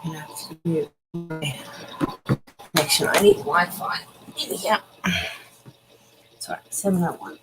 gonna have to move my connection. I need Wi-Fi in here. Sorry, 701.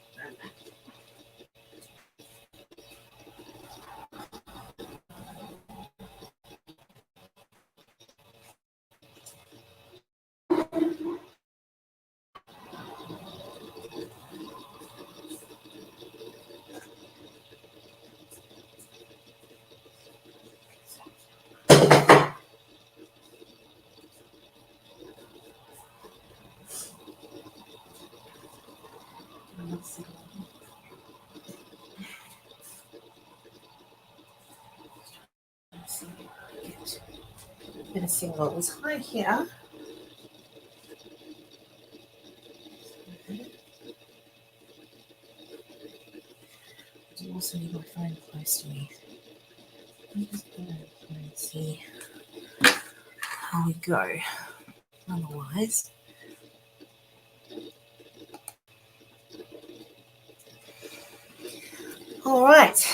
Bit of signal. It was high here. I do also need my phone close to me. I'm just gonna try and see how we go. Otherwise, all right.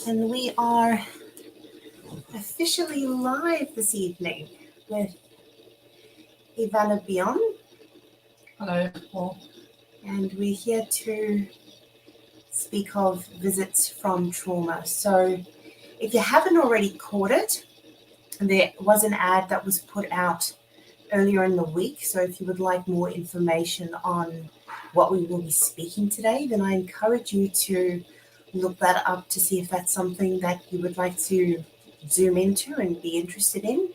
And we are officially live this evening with Ivanna Bion. Hello, Paul. And we're here to speak of visits from trauma. So if you haven't already caught it, there was an ad that was put out earlier in the week. So if you would like more information on what we will be speaking today, then I encourage you to look that up to see if that's something that you would like to zoom into and be interested in.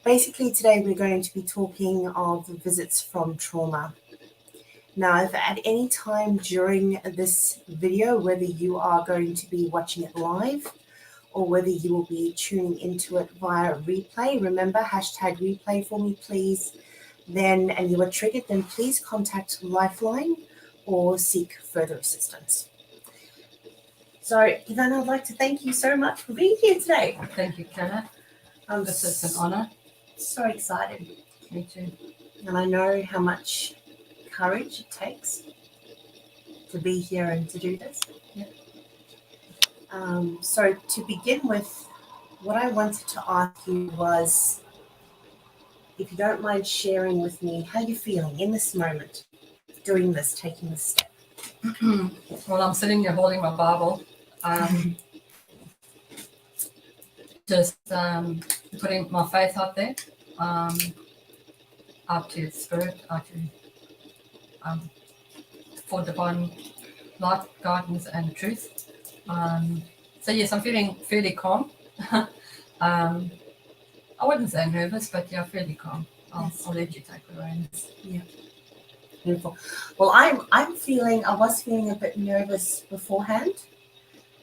Basically, today we're going to be talking of visits from trauma. Now, if at any time during this video, whether you are going to be watching it live or whether you will be tuning into it via replay, remember, hashtag replay for me, please. Then, and you are triggered, then please contact Lifeline or seek further assistance. So, Ivanna, I'd like to thank you so much for being here today. Thank you, Kenna. This is an honor. So excited. Me too. And I know how much courage it takes to be here and to do this. Yeah. So to begin with, what I wanted to ask you was, if you don't mind sharing with me how you're feeling in this moment, doing this, taking this step. Well, I'm sitting here holding my Bible, just putting my faith out there, out to Spirit, out to for divine light, guidance, and truth. So yes, I'm feeling fairly calm. I wouldn't say nervous, but yeah, fairly calm. I'll let you take the reins. Yeah. Beautiful. Well, I was feeling a bit nervous beforehand.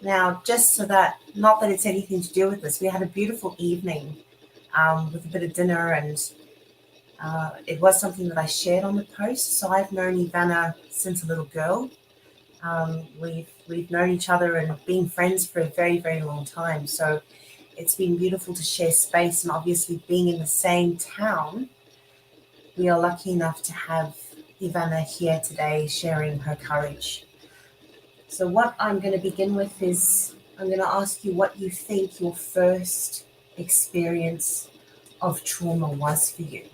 Now, just so that, not that it's anything to do with this, we had a beautiful evening with a bit of dinner, and it was something that I shared on the post. So I've known Ivanna since a little girl. We've known each other and been friends for a very, very long time. So it's been beautiful to share space, and obviously being in the same town, we are lucky enough to have Ivanna here today sharing her courage. So what I'm going to begin with is, I'm going to ask you what you think your first experience of trauma was for you.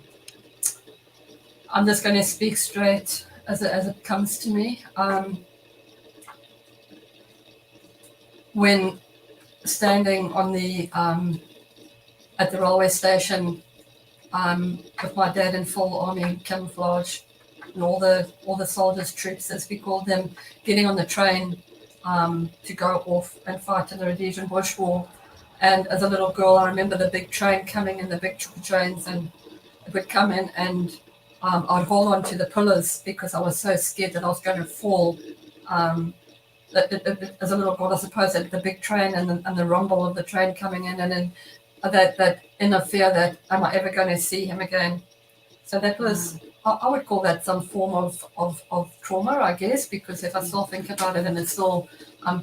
I'm just going to speak straight as it comes to me. When standing on the at the railway station with my dad in full army camouflage and all the soldiers, troops as we call them, getting on the train to go off and fight in the Rhodesian Bush War. And as a little girl, I remember the big train coming in, the big trains, and it would come in, and I'd hold on to the pillars because I was so scared that I was going to fall. As a little girl, I suppose, at the big train and the rumble of the train coming in, and then that inner fear that, am I ever going to see him again? So that was, I would call that some form of trauma, I guess, because if I still think about it and it still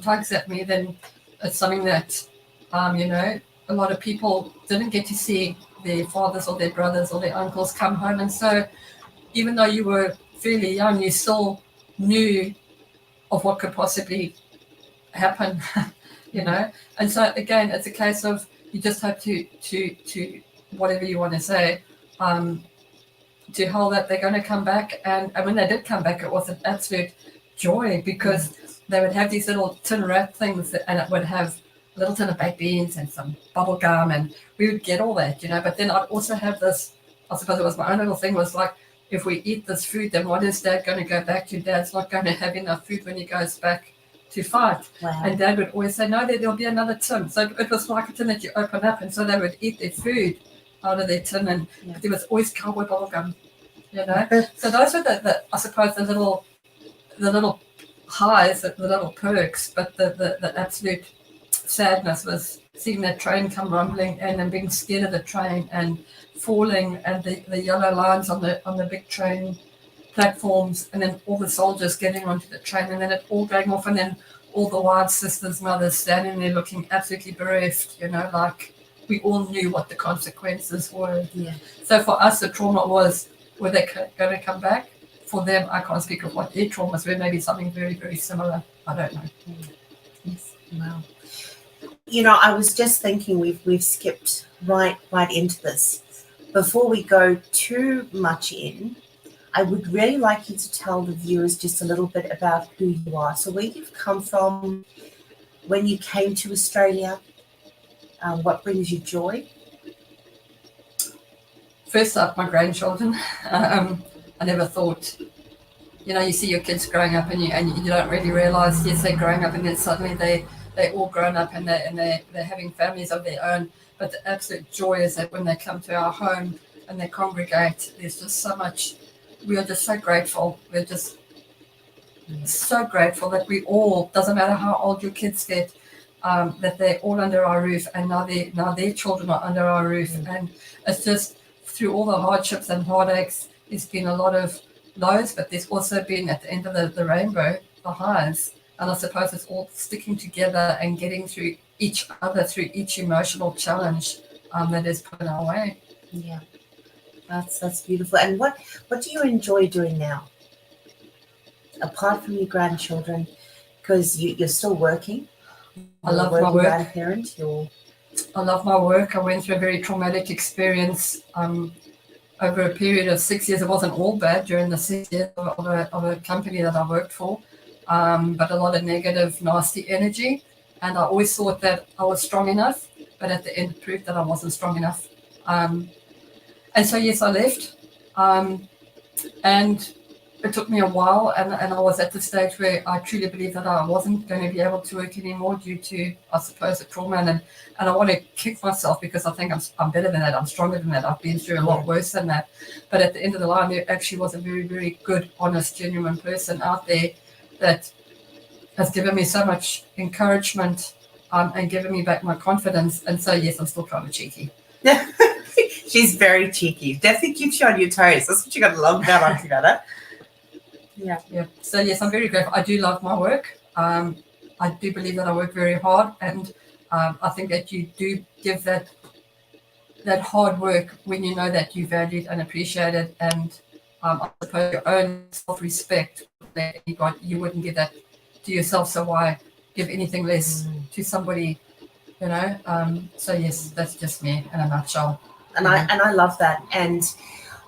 tugs at me, then it's something that, a lot of people didn't get to see their fathers or their brothers or their uncles come home. And so even though you were fairly young, you still knew of what could possibly happen, And so again, it's a case of you just have to whatever you want to say, to hold that they're going to come back. And when they did come back, it was an absolute joy because they would have these little tin wrap things and it would have a little tin of baked beans and some bubble gum, and we would get all that, But then I'd also have this, I suppose it was my own little thing, was like, if we eat this food, then what is Dad going to go back to? Dad's not going to have enough food when he goes back to fight. Wow. And Dad would always say, no, there'll be another tin. So it was like a tin that you open up, and so they would eat their food out of their tin, and but there was always cowboy bubble gum, So those were the I suppose the little highs, the little perks, but the absolute sadness was seeing that train come rumbling in and being scared of the train and falling, and the yellow lines on the big train platforms, and then all the soldiers getting onto the train, and then it all going off, and then all the wild sisters, mothers standing there looking absolutely bereft, like we all knew what the consequences were. Yeah. So for us, the trauma was, were they going to come back? For them, I can't speak of what their traumas were. Maybe something very, very similar. I don't know. Yes. Wow. I was just thinking we've skipped right into this. Before we go too much in, I would really like you to tell the viewers just a little bit about who you are. So where you've come from, when you came to Australia, what brings you joy? First up, my grandchildren. I never thought, you see your kids growing up and you don't really realise, yes, they're growing up, and then suddenly they're all grown up and they're having families of their own. But the absolute joy is that when they come to our home and they congregate, there's just so much. We are just so grateful. We're just so grateful that we all, doesn't matter how old your kids get, that they're all under our roof, and now their children are under our roof. And it's just through all the hardships and heartaches, there's been a lot of lows, but there's also been, at the end of the rainbow, the highs. And I suppose it's all sticking together and getting through each other, through each emotional challenge that is put in our way. Yeah, that's beautiful. And what do you enjoy doing now, apart from your grandchildren? Because you're still working. I love my work. Grandparent. I love my work. I went through a very traumatic experience over a period of 6 years. It wasn't all bad during the 6 years of a company that I worked for, but a lot of negative, nasty energy. And I always thought that I was strong enough, but at the end it proved that I wasn't strong enough. And so, yes, I left. And it took me a while, and I was at the stage where I truly believed that I wasn't going to be able to work anymore due to, I suppose, the trauma. And I want to kick myself because I think I'm better than that. I'm stronger than that. I've been through a lot worse than that. But at the end of the line, there actually was a very, very good, honest, genuine person out there that has given me so much encouragement and given me back my confidence. And so, yes, I'm still kind of cheeky. She's very cheeky. Definitely keeps you on your toes. That's what you got to love about Ivanna. Yeah. So, yes, I'm very grateful. I do love my work. I do believe that I work very hard, and I think that you do give that hard work when you know that you're valued and appreciated, and I suppose your own self-respect, that you wouldn't give that to yourself, so why give anything less to somebody, So, yes, that's just me in a nutshell. And I love that. And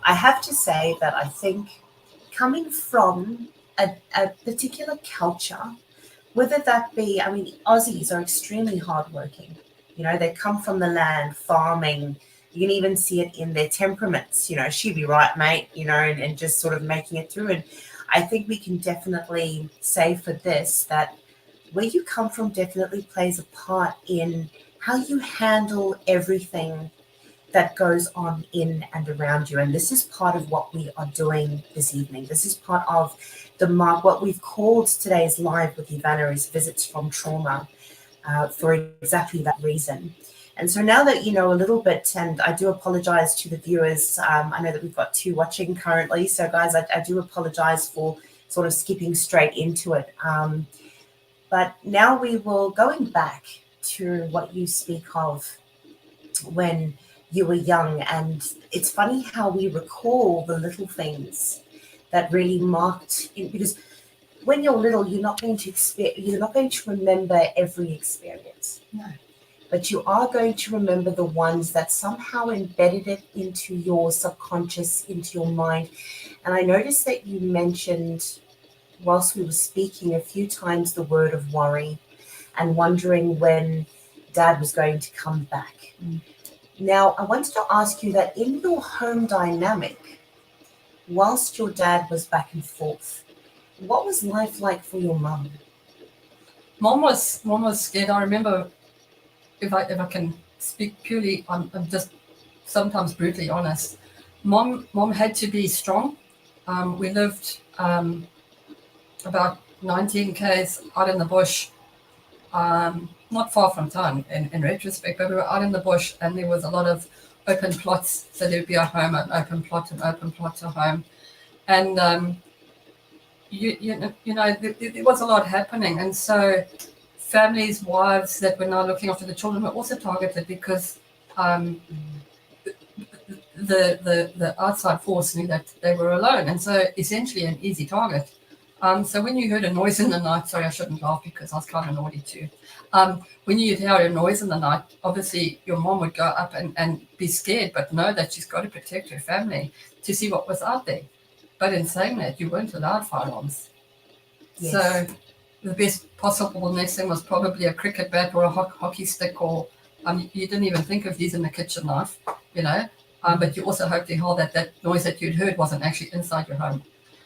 I have to say that I think coming from a particular culture, whether that be, Aussies are extremely hardworking. They come from the land, farming. You can even see it in their temperaments. She'd be right, mate, and just sort of making it through. And I think we can definitely say for this that where you come from definitely plays a part in how you handle everything that goes on in and around you. And this is part of what we are doing this evening. This is part of what we've called today's live with Ivanna is Visits from Trauma, for exactly that reason. And so now that you know a little bit, and I do apologize to the viewers, I know that we've got 2 watching currently, so guys, I do apologize for sort of skipping straight into it. But now we will, going back to what you speak of when you were young, and it's funny how we recall the little things that really marked it, because when you're little, you're not going to remember every experience. No. but you are going to remember the ones that somehow embedded it into your subconscious, into your mind. And I noticed that you mentioned, whilst we were speaking, a few times the word of worry and wondering when Dad was going to come back. Now, I wanted to ask you that in your home dynamic, whilst your dad was back and forth, what was life like for your mum? Mom was scared. I remember, if I can speak purely, I'm just sometimes brutally honest. Mom had to be strong. We lived about 19 k's out in the bush, not far from town in retrospect, but we were out in the bush and there was a lot of open plots. So there'd be a home, an open plot, a home. And you know there was a lot happening. And so families, wives that were now looking after the children were also targeted because the outside force knew that they were alone. And so essentially an easy target. So when you heard a noise in the night, sorry, I shouldn't laugh because I was kind of naughty too. When you'd hear a noise in the night, obviously your mom would go up and be scared, but know that she's got to protect her family to see what was out there. But in saying that, you weren't allowed firearms. Yes. So the best possible next thing was probably a cricket bat or a hockey stick, or you didn't even think of using a kitchen knife, you know. But you also hoped to hell that noise that you'd heard wasn't actually inside your home.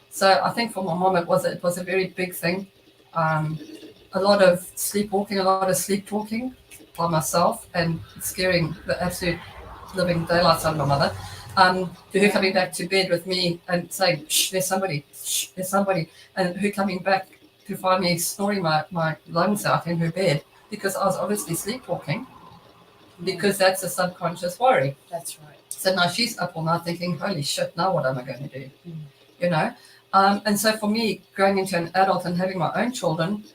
So I think for my mom, it was a very big thing. A lot of sleepwalking, a lot of sleep talking by myself, and scaring the absolute living daylights out of my mother. To her coming back to bed with me and saying, "Shh, there's somebody, shh, there's somebody," and her coming back to find me snoring my lungs out in her bed because I was obviously sleepwalking, because that's a subconscious worry. That's right. So now she's up all night thinking, holy shit, now what am I going to do? You know? And so for me, growing into an adult and having my own children,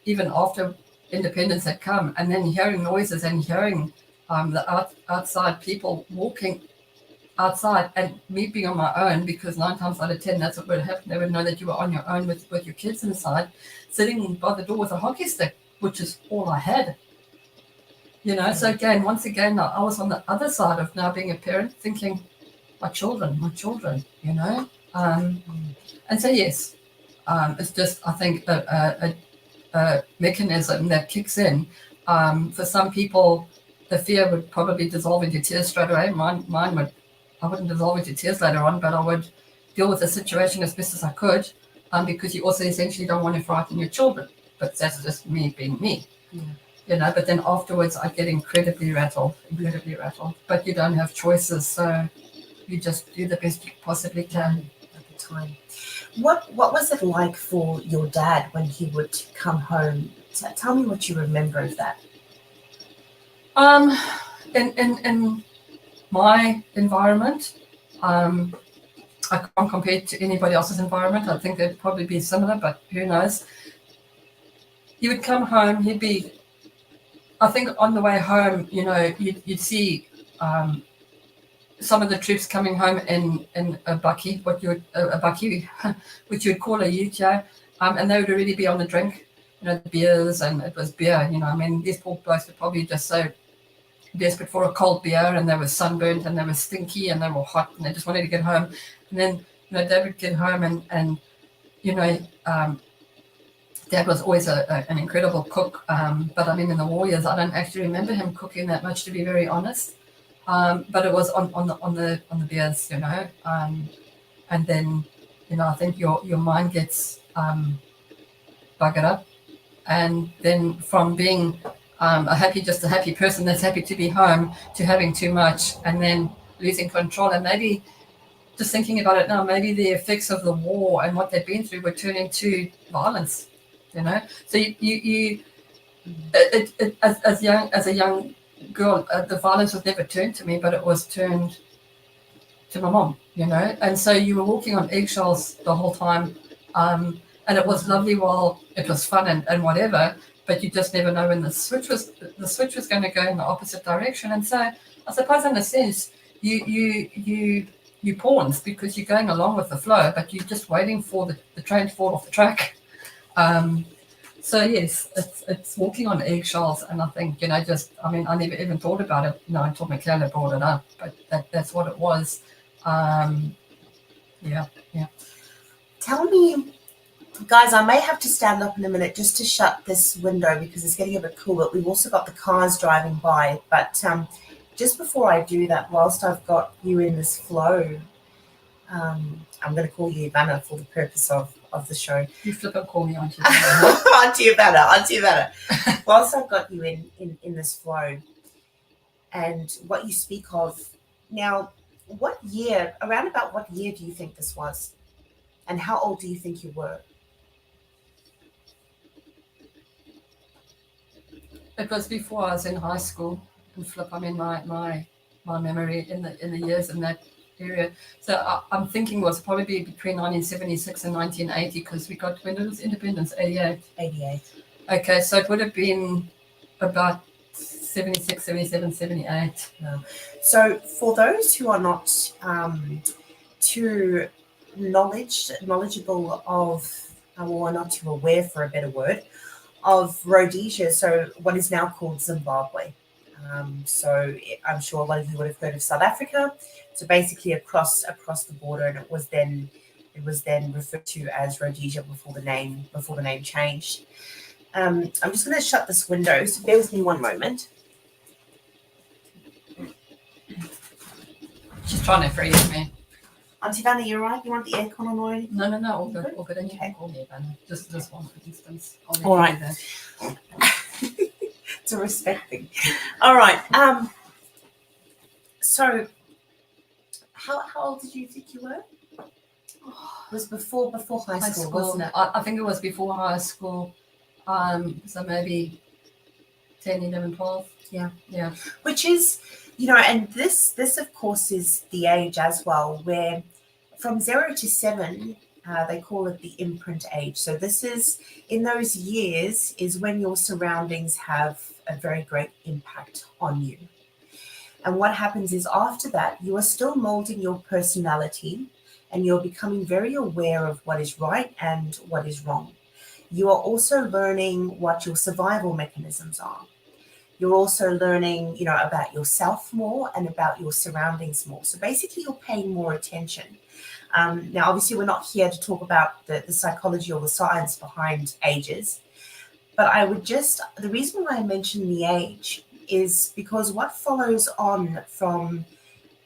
even after independence had come, and then hearing noises and hearing the outside people walking outside, and me being on my own, because 9 times out of 10, that's what would happen. They would know that you were on your own with your kids inside, sitting by the door with a hockey stick, which is all I had. You know, so again, once again, I was on the other side of now being a parent, thinking, my children, you know. And so, yes, it's just, I think, a mechanism that kicks in. For some people, the fear would probably dissolve into tears straight away. Mine would, I wouldn't dissolve into tears later on, but I would deal with the situation as best as I could, because you also essentially don't want to frighten your children. But that's just me being me. Yeah. You know, but then afterwards I get incredibly rattled. But you don't have choices, so you just do the best you possibly can at the time. What was it like for your dad when he would come home? Tell me what you remember of that. In my environment, I can't compare it to anybody else's environment. I think they'd probably be similar, but who knows? He would come home, he'd be, I think on the way home, you know, you'd see some of the troops coming home in a bakkie, which you would call a ute, and they would already be on the drink, you know, the beers, and it was beer, you know. I mean, these poor blokes were probably just so desperate for a cold beer, and they were sunburnt, and they were stinky, and they were hot, and they just wanted to get home. And then, you know, Dad would get home, and you know, Dad was always an incredible cook, but I mean, in the war years, I don't actually remember him cooking that much, to be very honest. But it was on the beers, you know, and then, you know, I think your mind gets buggered up, and then from being a happy person that's happy to be home to having too much, and then losing control, and maybe just thinking about it now, maybe the effects of the war and what they've been through would turn into violence. You know, so as a young girl, the violence was never turned to me, but it was turned to my mom. You know, and so you were walking on eggshells the whole time, and it was lovely while it was fun and whatever, but you just never know when the switch was going to go in the opposite direction. And so I suppose in a sense you pawns, because you're going along with the flow, but you're just waiting for the train to fall off the track. So yes, it's walking on eggshells, and I think I never even thought about it, until Michaela brought it up, but that's what it was. Yeah. Tell me, guys, I may have to stand up in a minute just to shut this window because it's getting a bit cool, but we've also got the cars driving by. But just before I do that, whilst I've got you in this flow, I'm going to call you Ivanna for the purpose of the show. You flip and call me Auntie Ivanna. Auntie Ivanna. Whilst I've got you in this flow and what you speak of now, around about what year do you think this was? And how old do you think you were? It was before I was in high school. And flip, my memory in the years in that area. So I'm thinking it was probably between 1976 and 1980 because we got, when it was independence, 88. 88. Okay, so it would have been about 76, 77, 78. No. So for those who are not too knowledgeable of, or not too aware, for a better word, of Rhodesia, so what is now called Zimbabwe. So I'm sure a lot of you would have heard of South Africa. So basically across the border, and it was then referred to as Rhodesia before the name changed. I'm just going to shut this window. So bear with me one moment. She's trying to freeze me. Auntie Vanna, you all right? You want the aircon on already? No, all good. All good. And you can call me Vanna. Just this one, for instance. All right. It's a respect thing. All right. So, how old did you think you were? It was before high school, wasn't it? I think it was before high school. So maybe 10, 11, 12. Yeah. Which is, and this of course is the age as well, where from 0 to 7, they call it the imprint age. So this is, in those years, is when your surroundings have a very great impact on you. And what happens is after that, you are still molding your personality and you're becoming very aware of what is right and what is wrong. You are also learning what your survival mechanisms are. You're also learning, about yourself more and about your surroundings more. So basically, you're paying more attention. Now, obviously, we're not here to talk about the psychology or the science behind ages. But the reason why I mention the age is because what follows on from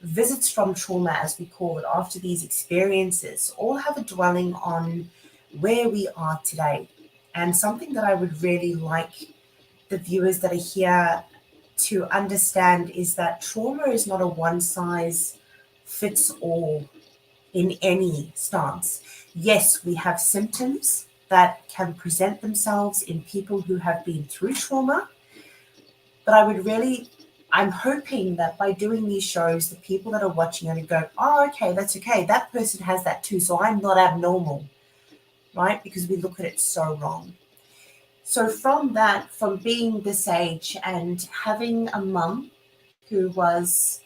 visits from trauma, as we call it, after these experiences, all have a dwelling on where we are today. And something that I would really like the viewers that are here to understand is that trauma is not a one-size-fits-all in any stance. Yes, we have symptoms that can present themselves in people who have been through trauma, but I'm hoping that by doing these shows, the people that are watching are going to go, oh, okay, that's okay. That person has that too, so I'm not abnormal, right? Because we look at it so wrong. So from being this age and having a mum who was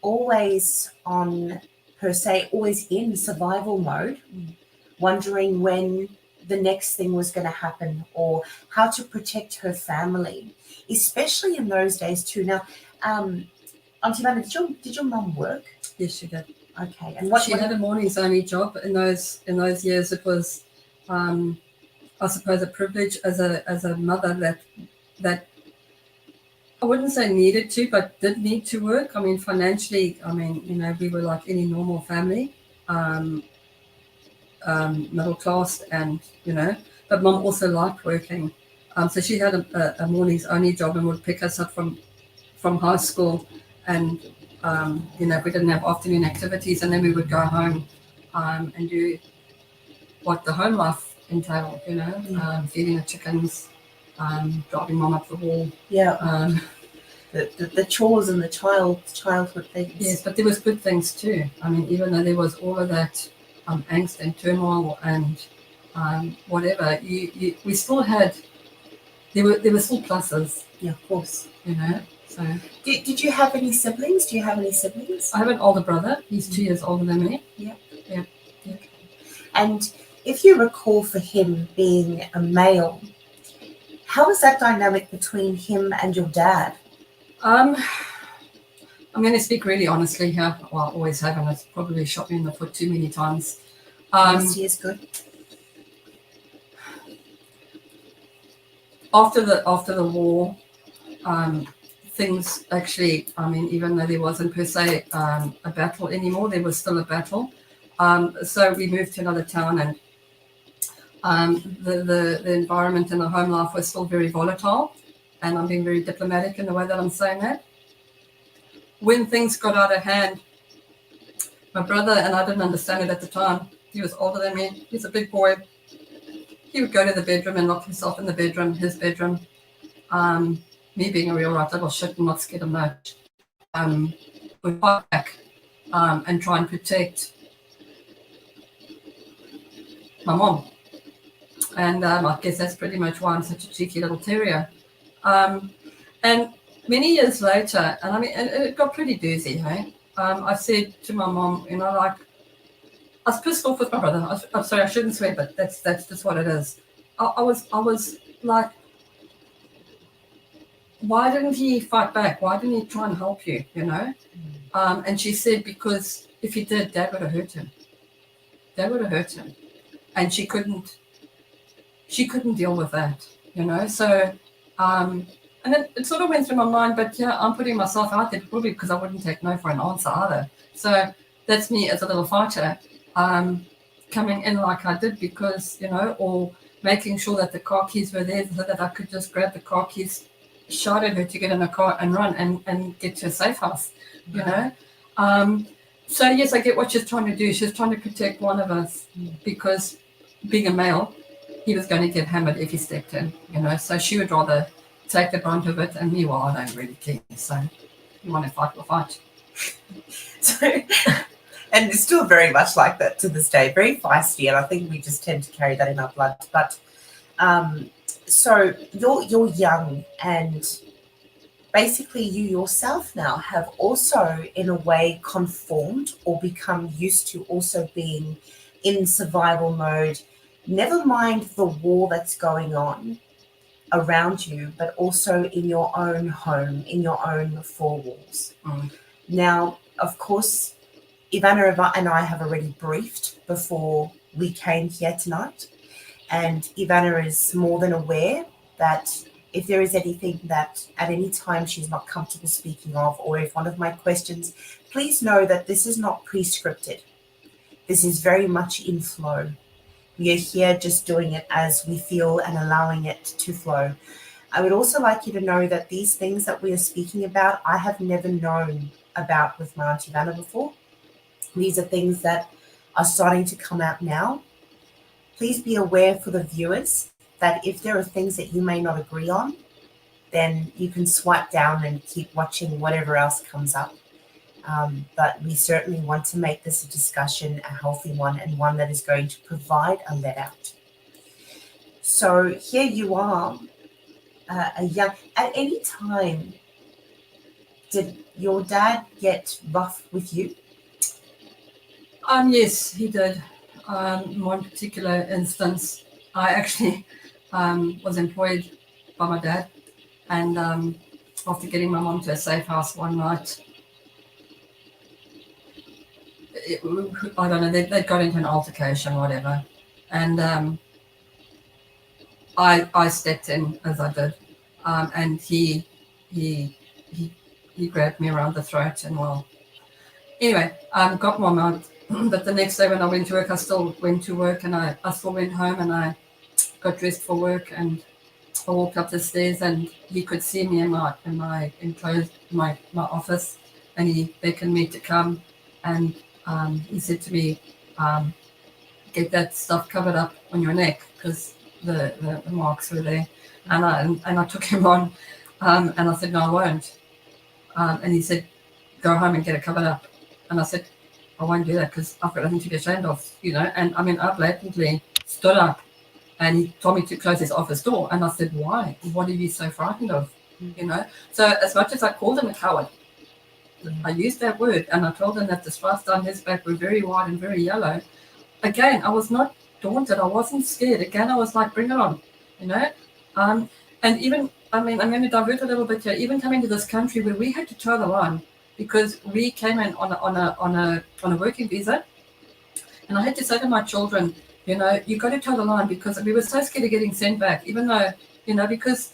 always always in survival mode, wondering when the next thing was going to happen or how to protect her family, especially in those days too. Now, Auntie Vanna, did your mum work? Yes, she did. Okay, and she had a morning's only job in those years. It was, I suppose, a privilege as a mother that I wouldn't say needed to, but did need to work. I mean, financially, we were like any normal family, middle class, and but mum also liked working. So she had a morning's only job and would pick us up from high school, and if we didn't have afternoon activities, and then we would go home and do what the home life entailed, feeding the chickens, driving mum up the wall. Yeah. The chores and the childhood things. Yes, but there was good things too. I mean, even though there was all of that angst and turmoil and whatever, we still had. There were still pluses. Yeah, of course. So. Did you have any siblings? Do you have any siblings? I have an older brother. He's 2 years older than me. Yeah. Okay. And if you recall, for him being a male, How was that dynamic between him and your dad? I'm going to speak really honestly here. Well, I always have, and it's probably shot me in the foot too many times. Honesty is good. After the war, things actually, I mean, even though there wasn't per se a battle anymore, there was still a battle. So we moved to another town, and the environment and the home life was still very volatile. And I'm being very diplomatic in the way that I'm saying that. When things got out of hand, my brother, and I didn't understand it at the time, he was older than me, he's a big boy. He would go to the bedroom and lock himself in the bedroom, his bedroom. Me being a real right little shit and not scared of much, would fight back and try and protect my mom. And I guess that's pretty much why I'm such a cheeky little terrier. And many years later, and I mean, it got pretty doozy, hey? I said to my mom, you know, like, I was pissed off with my brother. I'm sorry, I shouldn't swear, but that's just what it is. I was like, why didn't he fight back? Why didn't he try and help you, you know? And she said, because if he did, Dad would have hurt him. Dad would have hurt him. And she couldn't deal with that, you know? So, and it sort of went through my mind, but yeah, I'm putting myself out there probably because I wouldn't take no for an answer either. So that's me as a little fighter, coming in like I did because, you know, or making sure that the car keys were there so that I could just grab the car keys, shout at her to get in a car and run and get to a safe house, you know. So yes, I get what she's trying to do. She's trying to protect one of us because being a male, he was going to get hammered if he stepped in, you know. So she would rather take the brunt of it, and me, well, I don't really care. So you want to fight, we'll fight. So, and it's still very much like that to this day, very feisty, and I think we just tend to carry that in our blood. But so you're young, and basically you yourself now have also, in a way, conformed or become used to also being in survival mode. Never mind the war that's going on around you, but also in your own home, in your own four walls. Now, of course, Ivanna and I have already briefed before we came here tonight, and Ivanna is more than aware that if there is anything that at any time she's not comfortable speaking of, or if one of my questions, please know that this is not pre-scripted. This is very much in flow. We are here just doing it as we feel and allowing it to flow. I would also like you to know that these things that we are speaking about, I have never known about with my Auntie Ivanna before. These are things that are starting to come out now. Please be aware for the viewers that if there are things that you may not agree on, then you can swipe down and keep watching whatever else comes up. But we certainly want to make this a discussion, a healthy one, and one that is going to provide a let out. So here you are, a young. At any time, did your dad get rough with you? Yes, he did. One particular instance, I actually was employed by my dad, and after getting my mom to a safe house one night, I don't know, they got into an altercation or whatever, and I stepped in as I did, and he grabbed me around the throat, and well, anyway, got mom out. But the next day when I went to work, I still went to work, and I still went home, and I got dressed for work, and I walked up the stairs, and he could see me in my enclosed my office, and he beckoned me to come, and he said to me, get that stuff covered up on your neck because the marks were there, and I took him on, and I said, no, I won't, and he said, go home and get it covered up, and I said, I won't do that because I've got nothing to be ashamed of, you know. And I mean, I blatantly stood up, and he told me to close his office door, and I said, why? What are you so frightened of, you know? So as much as I called him a coward, I used that word, and I told him that the stripes down his back were very wide and very yellow. Again, I was not daunted. I wasn't scared. Again, I was like, bring it on, you know. And even, I mean, I'm going to divert a little bit here. Even coming to this country where we had to toe the line because we came in on a working visa, and I had to say to my children, you got to toe the line because we were so scared of getting sent back, even though, because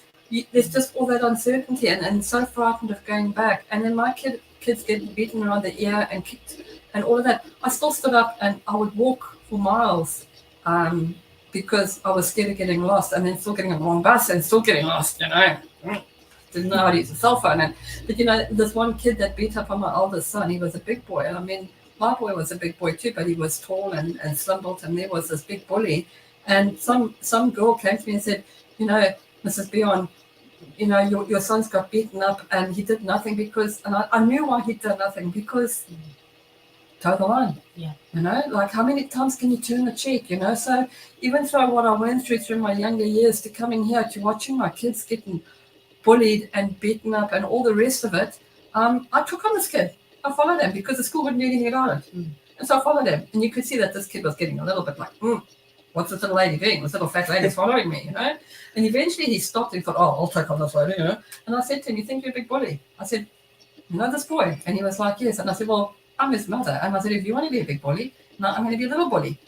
there's just all that uncertainty and so frightened of going back. And then my kids getting beaten around the ear and kicked and all of that. I still stood up and I would walk for miles because I was scared of getting lost and then still getting on the wrong bus and still getting lost, Didn't know how to use a cell phone. But, this one kid that beat up on my oldest son, he was a big boy. I mean, my boy was a big boy too, but he was tall and slim-built, and there was this big bully. And some girl came to me and said, Mrs. Bion, your son's got beaten up and he did nothing because, and I knew why he'd done nothing, because toe the line. Yeah. Like how many times can you turn the cheek, So even through what I went through my younger years to coming here to watching my kids getting bullied and beaten up and all the rest of it, I took on this kid. I followed him because the school wouldn't do anything about it. And so I followed him. And you could see that this kid was getting a little bit like, what's this little lady doing? This little fat lady's following me, And eventually he stopped and thought, I'll take on this lady, And I said to him, you think you're a big bully? I said, this boy? And he was like, yes. And I said, well, I'm his mother. And I said, if you want to be a big bully, no, I'm going to be a little bully.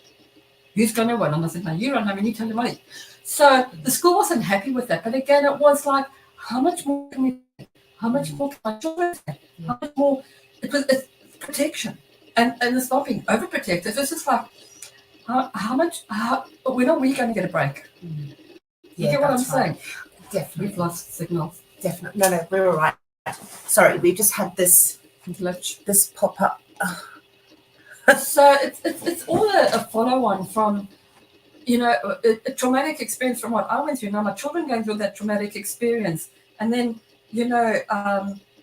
Who's going to win? And I said, no, you run home and you tell the money. So the school wasn't happy with that. But again, it was like, how much more can we do? How much more can my children take? How much more? It's protection. And it's not being overprotective. It's just like, when are we going to get a break? You get what I'm saying? Definitely. We've lost signals. Definitely. No, we're all right. Sorry, we just had this pop up. So it's all a follow-on from, a traumatic experience from what I went through. Now my children going through that traumatic experience. And then,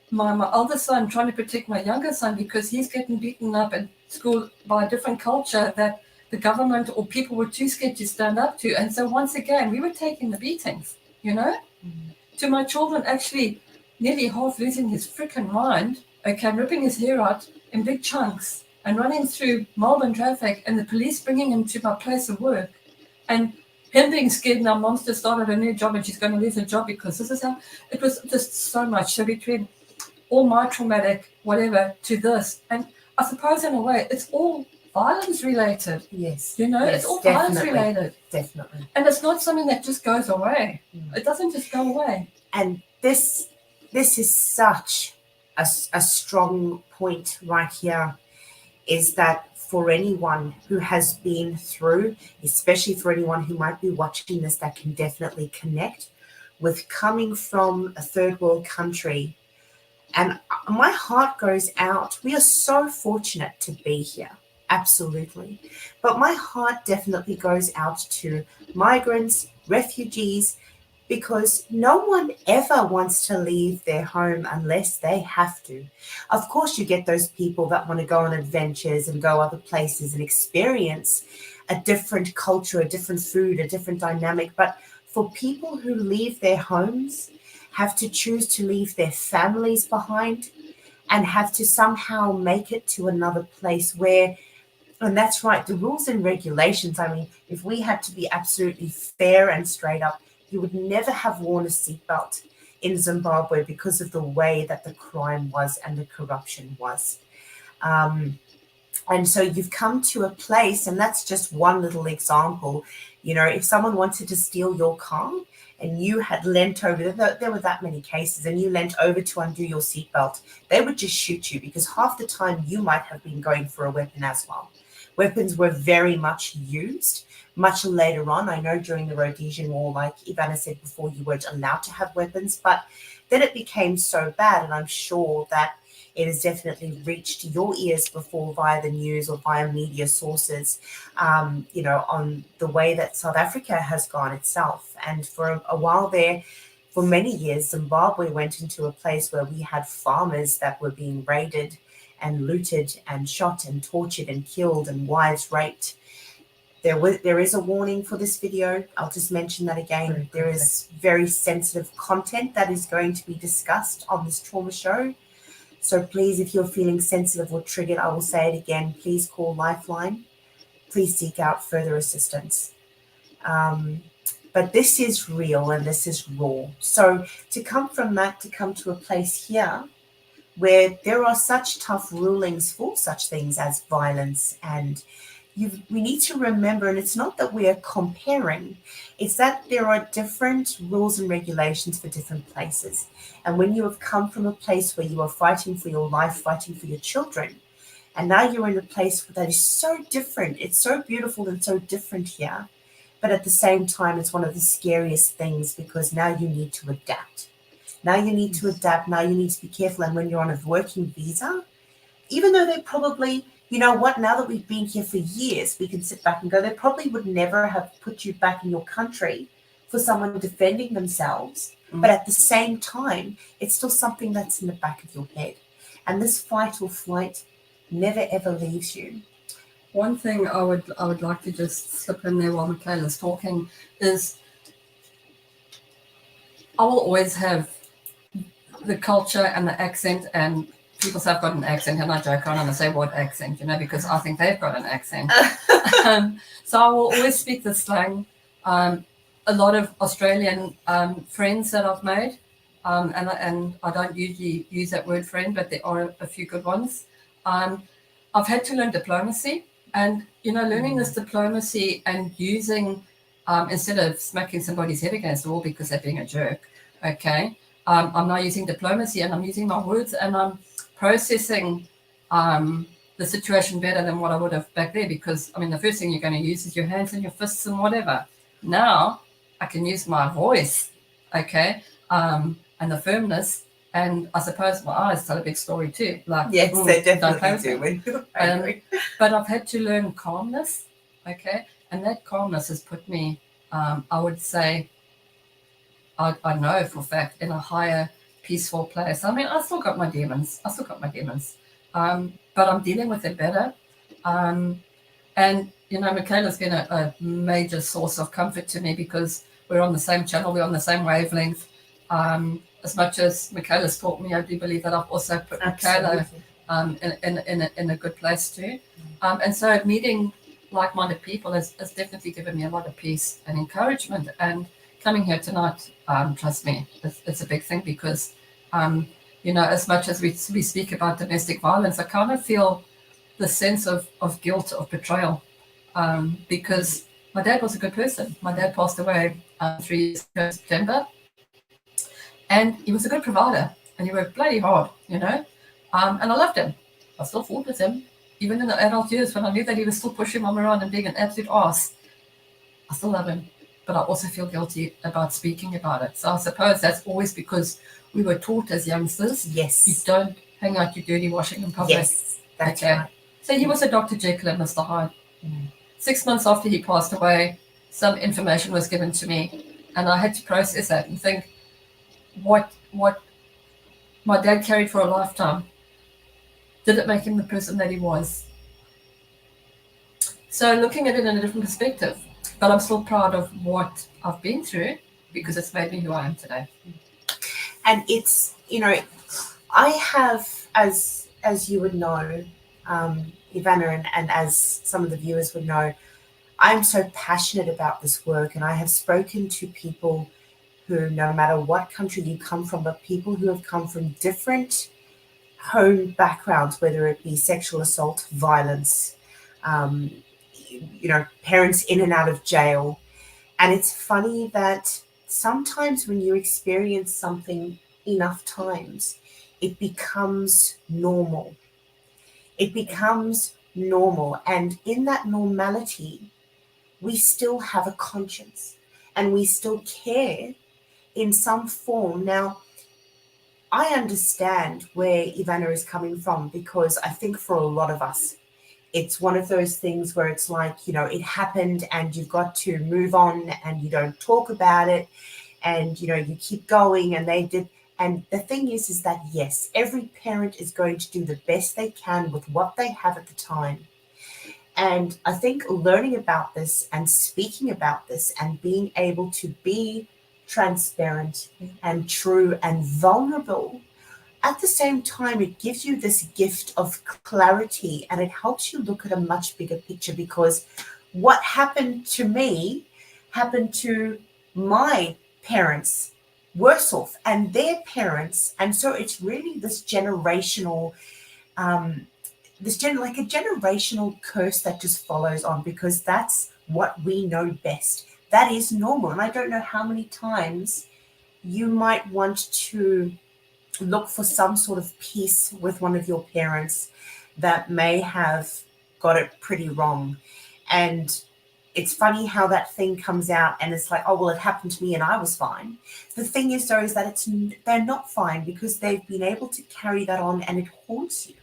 my older son trying to protect my younger son because he's getting beaten up at school by a different culture that the government or people were too scared to stand up to. And so once again, we were taking the beatings, to my children actually nearly half losing his freaking mind, ripping his hair out in big chunks and running through Melbourne traffic and the police bringing him to my place of work and him being scared. Now mom's just started a new job and she's going to lose her job because this is how it was, just so much. So between all my traumatic whatever to this, and I suppose in a way it's all violence related. Yes. It's all violence related. Definitely. And it's not something that just goes away. It doesn't just go away. And this is such a strong point right here, is that for anyone who has been through, especially for anyone who might be watching this that can definitely connect with coming from a third world country, and my heart goes out. We are so fortunate to be here. Absolutely. But my heart definitely goes out to migrants, refugees, because no one ever wants to leave their home unless they have to. Of course, you get those people that want to go on adventures and go other places and experience a different culture, a different food, a different dynamic. But for people who leave their homes, have to choose to leave their families behind and have to somehow make it to another place where, and that's right, the rules and regulations, I mean, if we had to be absolutely fair and straight up, you would never have worn a seatbelt in Zimbabwe because of the way that the crime was and the corruption was. And so you've come to a place, and that's just one little example. If someone wanted to steal your car and you had leant over, there were that many cases, and you leant over to undo your seatbelt, they would just shoot you because half the time you might have been going for a weapon as well. Weapons were very much used much later on. I know during the Rhodesian War, like Ivanna said before, you weren't allowed to have weapons, but then it became so bad, and I'm sure that it has definitely reached your ears before via the news or via media sources, on the way that South Africa has gone itself. And for a while there, for many years, Zimbabwe went into a place where we had farmers that were being raided and looted and shot and tortured and killed and wives raped. There is a warning for this video. I'll just mention that again. There is very sensitive content that is going to be discussed on this trauma show. So please, if you're feeling sensitive or triggered, I will say it again, please call Lifeline. Please seek out further assistance. But But this is real and this is raw. So to come from that, to come to a place here where there are such tough rulings for such things as violence, and we need to remember, and it's not that we are comparing, it's that there are different rules and regulations for different places. And when you have come from a place where you are fighting for your life, fighting for your children, and now you're in a place that is so different, it's so beautiful and so different here, but at the same time, it's one of the scariest things because now you need to adapt. Now you need to adapt. Now you need to be careful. And when you're on a working visa, even though they probably, you know what, now that we've been here for years, we can sit back and go, they probably would never have put you back in your country for someone defending themselves. But at the same time, it's still something that's in the back of your head. And this fight or flight never, ever leaves you. One thing I would like to just slip in there while Michaela's talking is I will always have the culture and the accent, and people say I've got an accent, and I joke around and I say what accent, because I think they've got an accent. So I will always speak the slang. A lot of Australian friends that I've made, and I don't usually use that word friend, but there are a few good ones. I've had to learn diplomacy, and learning this diplomacy and using instead of smacking somebody's head against the wall because they're being a jerk. Okay, I'm now using diplomacy, and I'm using my words, and I'm processing the situation better than what I would have back there, because the first thing you're going to use is your hands and your fists and whatever. Now I can use my voice, okay, and the firmness. And I suppose my eyes tell a big story too. Like, yes, they definitely do. But I've had to learn calmness, okay? And that calmness has put me, I would say, I know for a fact, in a higher, peaceful place. I still got my demons. But I'm dealing with it better. And, Michaela's been a major source of comfort to me because we're on the same channel, we're on the same wavelength. As much as Michaela's taught me, I do believe that I've also put Michaela in a good place too. And so meeting like-minded people has definitely given me a lot of peace and encouragement. And coming here tonight, trust me, it's a big thing because, as much as we speak about domestic violence, I kind of feel the sense of guilt, of betrayal, because my dad was a good person. My dad passed away 3 years ago in September. And he was a good provider, and he worked bloody hard, and I loved him. I still fought with him, even in the adult years when I knew that he was still pushing mom around and being an absolute ass. I still love him, but I also feel guilty about speaking about it. So I suppose that's always because we were taught as youngsters, yes, you don't hang out your dirty washing in public. Yes, that's right. So he was a Dr. Jekyll and Mr. Hyde. 6 months after he passed away, some information was given to me, and I had to process that and think, what my dad carried for a lifetime, did it make him the person that he was? So looking at it in a different perspective, but I'm still proud of what I've been through because it's made me who I am today. And it's, I have, as you would know, Ivanna, and as some of the viewers would know, I'm so passionate about this work, and I have spoken to people who, no matter what country you come from, but people who have come from different home backgrounds, whether it be sexual assault, violence, parents in and out of jail. And it's funny that sometimes when you experience something enough times, it becomes normal. It becomes normal. And in that normality, we still have a conscience and we still care in some form. Now, I understand where Ivanna is coming from, because I think for a lot of us, it's one of those things where it's like, it happened and you've got to move on and you don't talk about it and, you keep going and they did. And the thing is that, yes, every parent is going to do the best they can with what they have at the time. And I think learning about this and speaking about this and being able to be transparent and true and vulnerable, at the same time, it gives you this gift of clarity and it helps you look at a much bigger picture, because what happened to me happened to my parents worse off and their parents. And so it's really this generational, like a generational curse that just follows on, because that's what we know best. That is normal. And I don't know how many times you might want to look for some sort of peace with one of your parents that may have got it pretty wrong. And it's funny how that thing comes out and it's like, oh, well, it happened to me and I was fine. The thing is, though, is that they're not fine because they've been able to carry that on and it haunts you.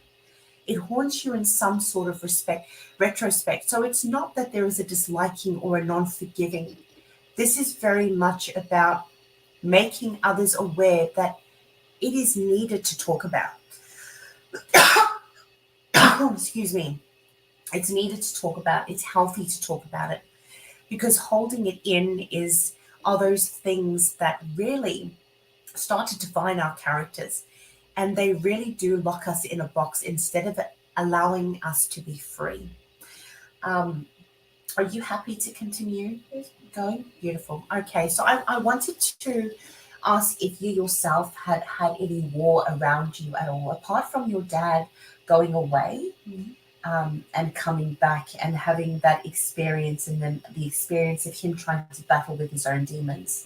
It haunts you in some sort of retrospect. So it's not that there is a disliking or a non-forgiving. This is very much about making others aware that it is needed to talk about. Excuse me. It's needed to talk about. It's healthy to talk about it, because holding it in are those things that really start to define our characters, and they really do lock us in a box instead of allowing us to be free. Are you happy to continue going? Beautiful. Okay, so I wanted to ask if you yourself had any war around you at all, apart from your dad going away. And coming back and having that experience, and then the experience of him trying to battle with his own demons.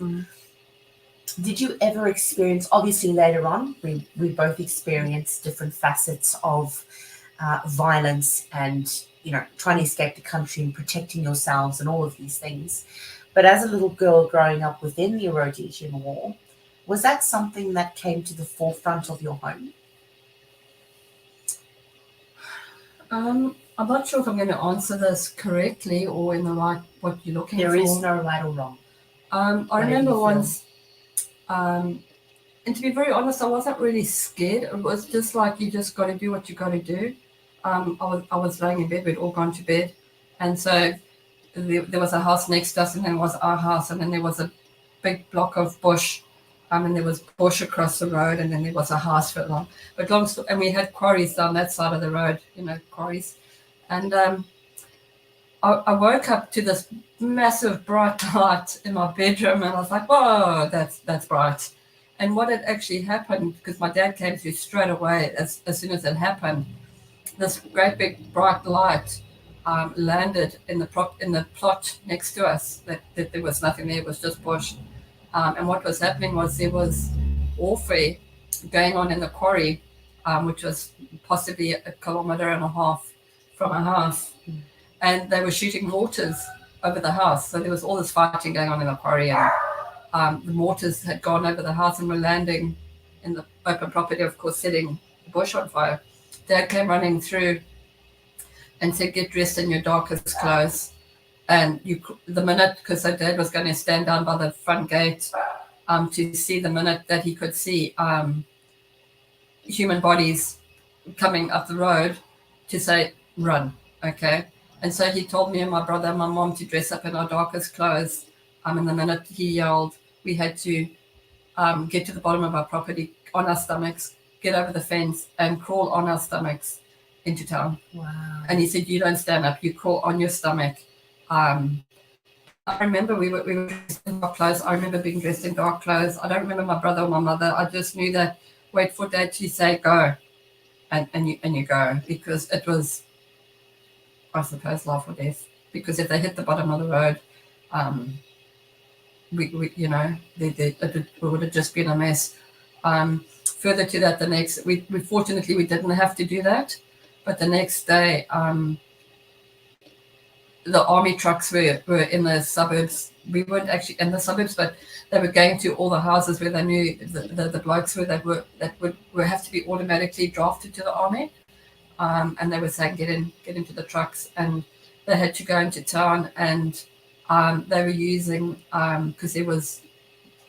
Did you ever experience, obviously later on, we both experienced different facets of violence and, trying to escape the country and protecting yourselves and all of these things. But as a little girl growing up within the Rhodesian War, was that something that came to the forefront of your home? I'm not sure if I'm going to answer this correctly or in the right, what you're looking for. There is no right or wrong. I remember once, and to be very honest, I wasn't really scared. It was just like, you just got to do what you got to do. I was laying in bed, we'd all gone to bed. And so there was a house next to us, and then there was our house, and then there was a big block of bush. And there was bush across the road, and then there was a house for long. And we had quarries down that side of the road, quarries. And I woke up to this massive bright light in my bedroom, and I was like, whoa, that's bright. And what had actually happened, because my dad came through straight away as soon as it happened, this great big bright light landed in the plot next to us. That there was nothing there, it was just bush. And what was happening was there was warfare going on in the quarry, which was possibly 1.5 kilometers from our house. And they were shooting mortars over the house. So there was all this fighting going on in the quarry. And the mortars had gone over the house and were landing in the open property, of course, setting the bush on fire. Dad came running through and said, get dressed in your darkest clothes. And the minute, because our dad was going to stand down by the front gate to see, the minute that he could see human bodies coming up the road, to say, run, okay? And so he told me and my brother and my mom to dress up in our darkest clothes. And the minute he yelled, we had to get to the bottom of our property on our stomachs, get over the fence, and crawl on our stomachs into town. Wow. And he said, you don't stand up, you crawl on your stomach. I remember we were dressed in dark clothes. I remember being dressed in dark clothes. I don't remember my brother or my mother. I just knew that wait for Dad to say go, and you go, because it was, I suppose, life or death. Because if they hit the bottom of the road, we it would have just been a mess. Further to that, we fortunately we didn't have to do that, but the next day, the army trucks were in the suburbs. We weren't actually in the suburbs, but they were going to all the houses where they knew the blokes that would have to be automatically drafted to the army. And they were saying, get into the trucks, and they had to go into town, and they were using, because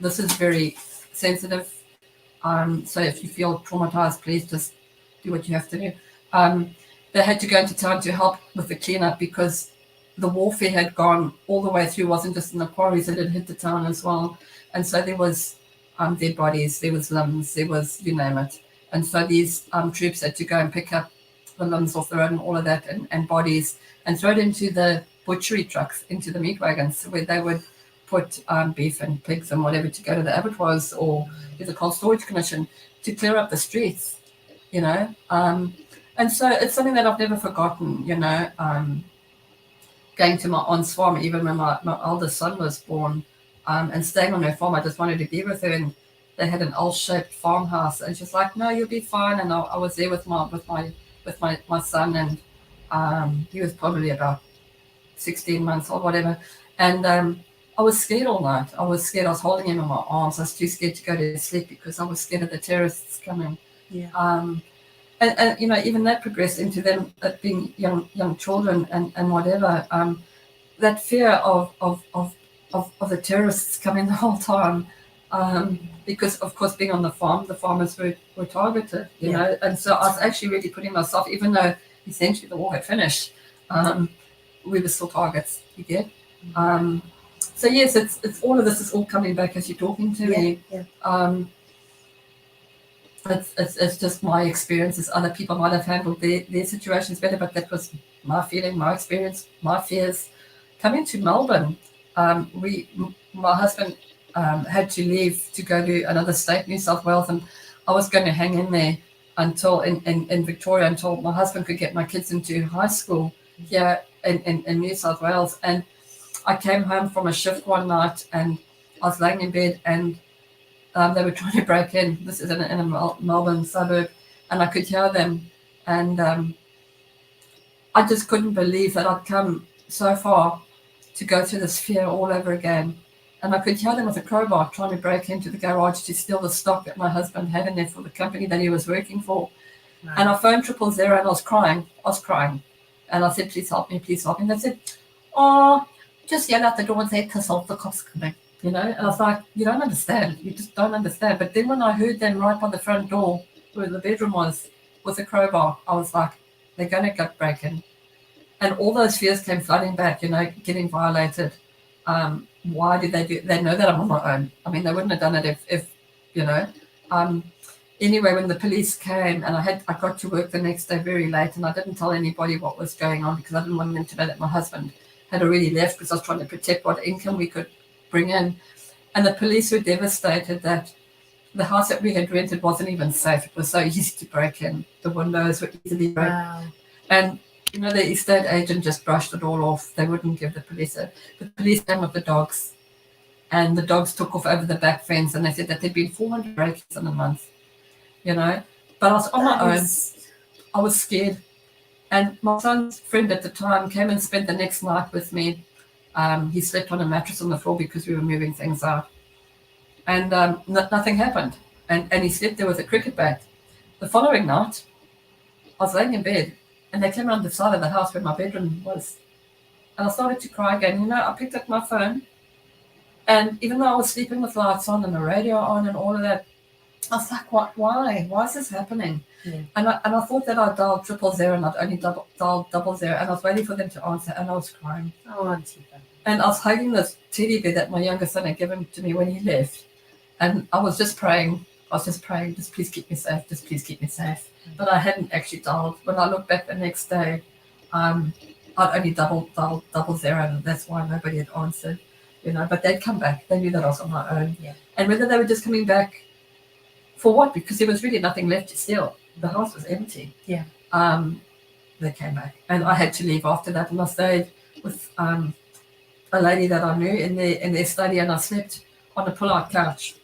this is very sensitive. So if you feel traumatized, please just do what you have to do. They had to go into town to help with the cleanup, because the warfare had gone all the way through, wasn't just in the quarries, it had hit the town as well. And so there was dead bodies, there was limbs, there was, you name it. And so these troops had to go and pick up the limbs off the road and all of that, and bodies, and throw it into the butchery trucks, into the meat wagons, where they would put beef and pigs and whatever to go to the abattoirs or to the cold storage commission to clear up the streets, you know. And so it's something that I've never forgotten, you know. Going to my aunt's farm, even when my eldest son was born, and staying on her farm, I just wanted to be with her. And they had an L-shaped farmhouse, and she's like, "No, you'll be fine." And I was there with my son, and he was probably about 16 months or whatever. And I was scared all night. I was scared. I was holding him in my arms. I was too scared to go to sleep because I was scared of the terrorists coming. Yeah. And you know, even that progressed into them being young children and whatever. That fear of the terrorists coming the whole time, because of course being on the farm, the farmers were targeted, you know, and so I was actually really putting myself, even though essentially the war had finished, we were still targets. You get. So yes, it's all of this is all coming back as you're talking to me. Yeah. It's just my experiences. Other people might have handled their situations better, but that was my feeling, my experience, my fears. Coming to Melbourne, my husband had to leave to go to another state, New South Wales, and I was going to hang in there until in Victoria until my husband could get my kids into high school here in New South Wales. And I came home from a shift one night and I was laying in bed and they were trying to break in. This is in a Melbourne suburb, and I could hear them. And I just couldn't believe that I'd come so far to go through this fear all over again. And I could hear them with a crowbar trying to break into the garage to steal the stock that my husband had in there for the company that he was working for. Right. And I phoned 000 and I was crying. And I said, please help me, please help me. And they said, oh, just yell out the door and say, piss off, the cops coming. You know, and I was like, you don't understand. You just don't understand. But then when I heard them right by the front door where the bedroom was with a crowbar, I was like, they're going to go break in. And all those fears came flooding back, you know, getting violated. Why did they do it? They know that I'm on my own. I mean, they wouldn't have done it if you know. Anyway, when the police came and I got to work the next day very late and I didn't tell anybody what was going on because I didn't want them to know that my husband had already left because I was trying to protect what income we could bring in. And the police were devastated that the house that we had rented wasn't even safe. It was so easy to break in. The windows were easily broken. Wow. And, you know, the estate agent just brushed it all off. They wouldn't give the police it. But the police came with the dogs. And the dogs took off over the back fence and they said that there'd been 400 break-ins in a month, you know. But I was on my own. I was scared. And my son's friend at the time came and spent the next night with me. He slept on a mattress on the floor because we were moving things out. And nothing happened. And he slept there with a cricket bat. The following night, I was laying in bed and they came around the side of the house where my bedroom was. And I started to cry again. You know, I picked up my phone and even though I was sleeping with lights on and the radio on and all of that, I was like, what? Why? Why is this happening? Yeah. And I thought that I'd dialed 000 and I'd only dialed 00 and I was waiting for them to answer and I was crying. Oh, Auntie. And I was hugging this teddy bear that my younger son had given to me when he left. And I was just praying. Just please keep me safe. Just please keep me safe. Mm-hmm. But I hadn't actually dialed. When I looked back the next day, I'd only dialed 00 and that's why nobody had answered. You know, but they'd come back. They knew that I was on my own. Yeah. And whether they were just coming back for what? Because there was really nothing left to steal. The house was empty. Yeah. They came back. And I had to leave after that. And I stayed with a lady that I knew in their study and I slept on a pull-out couch.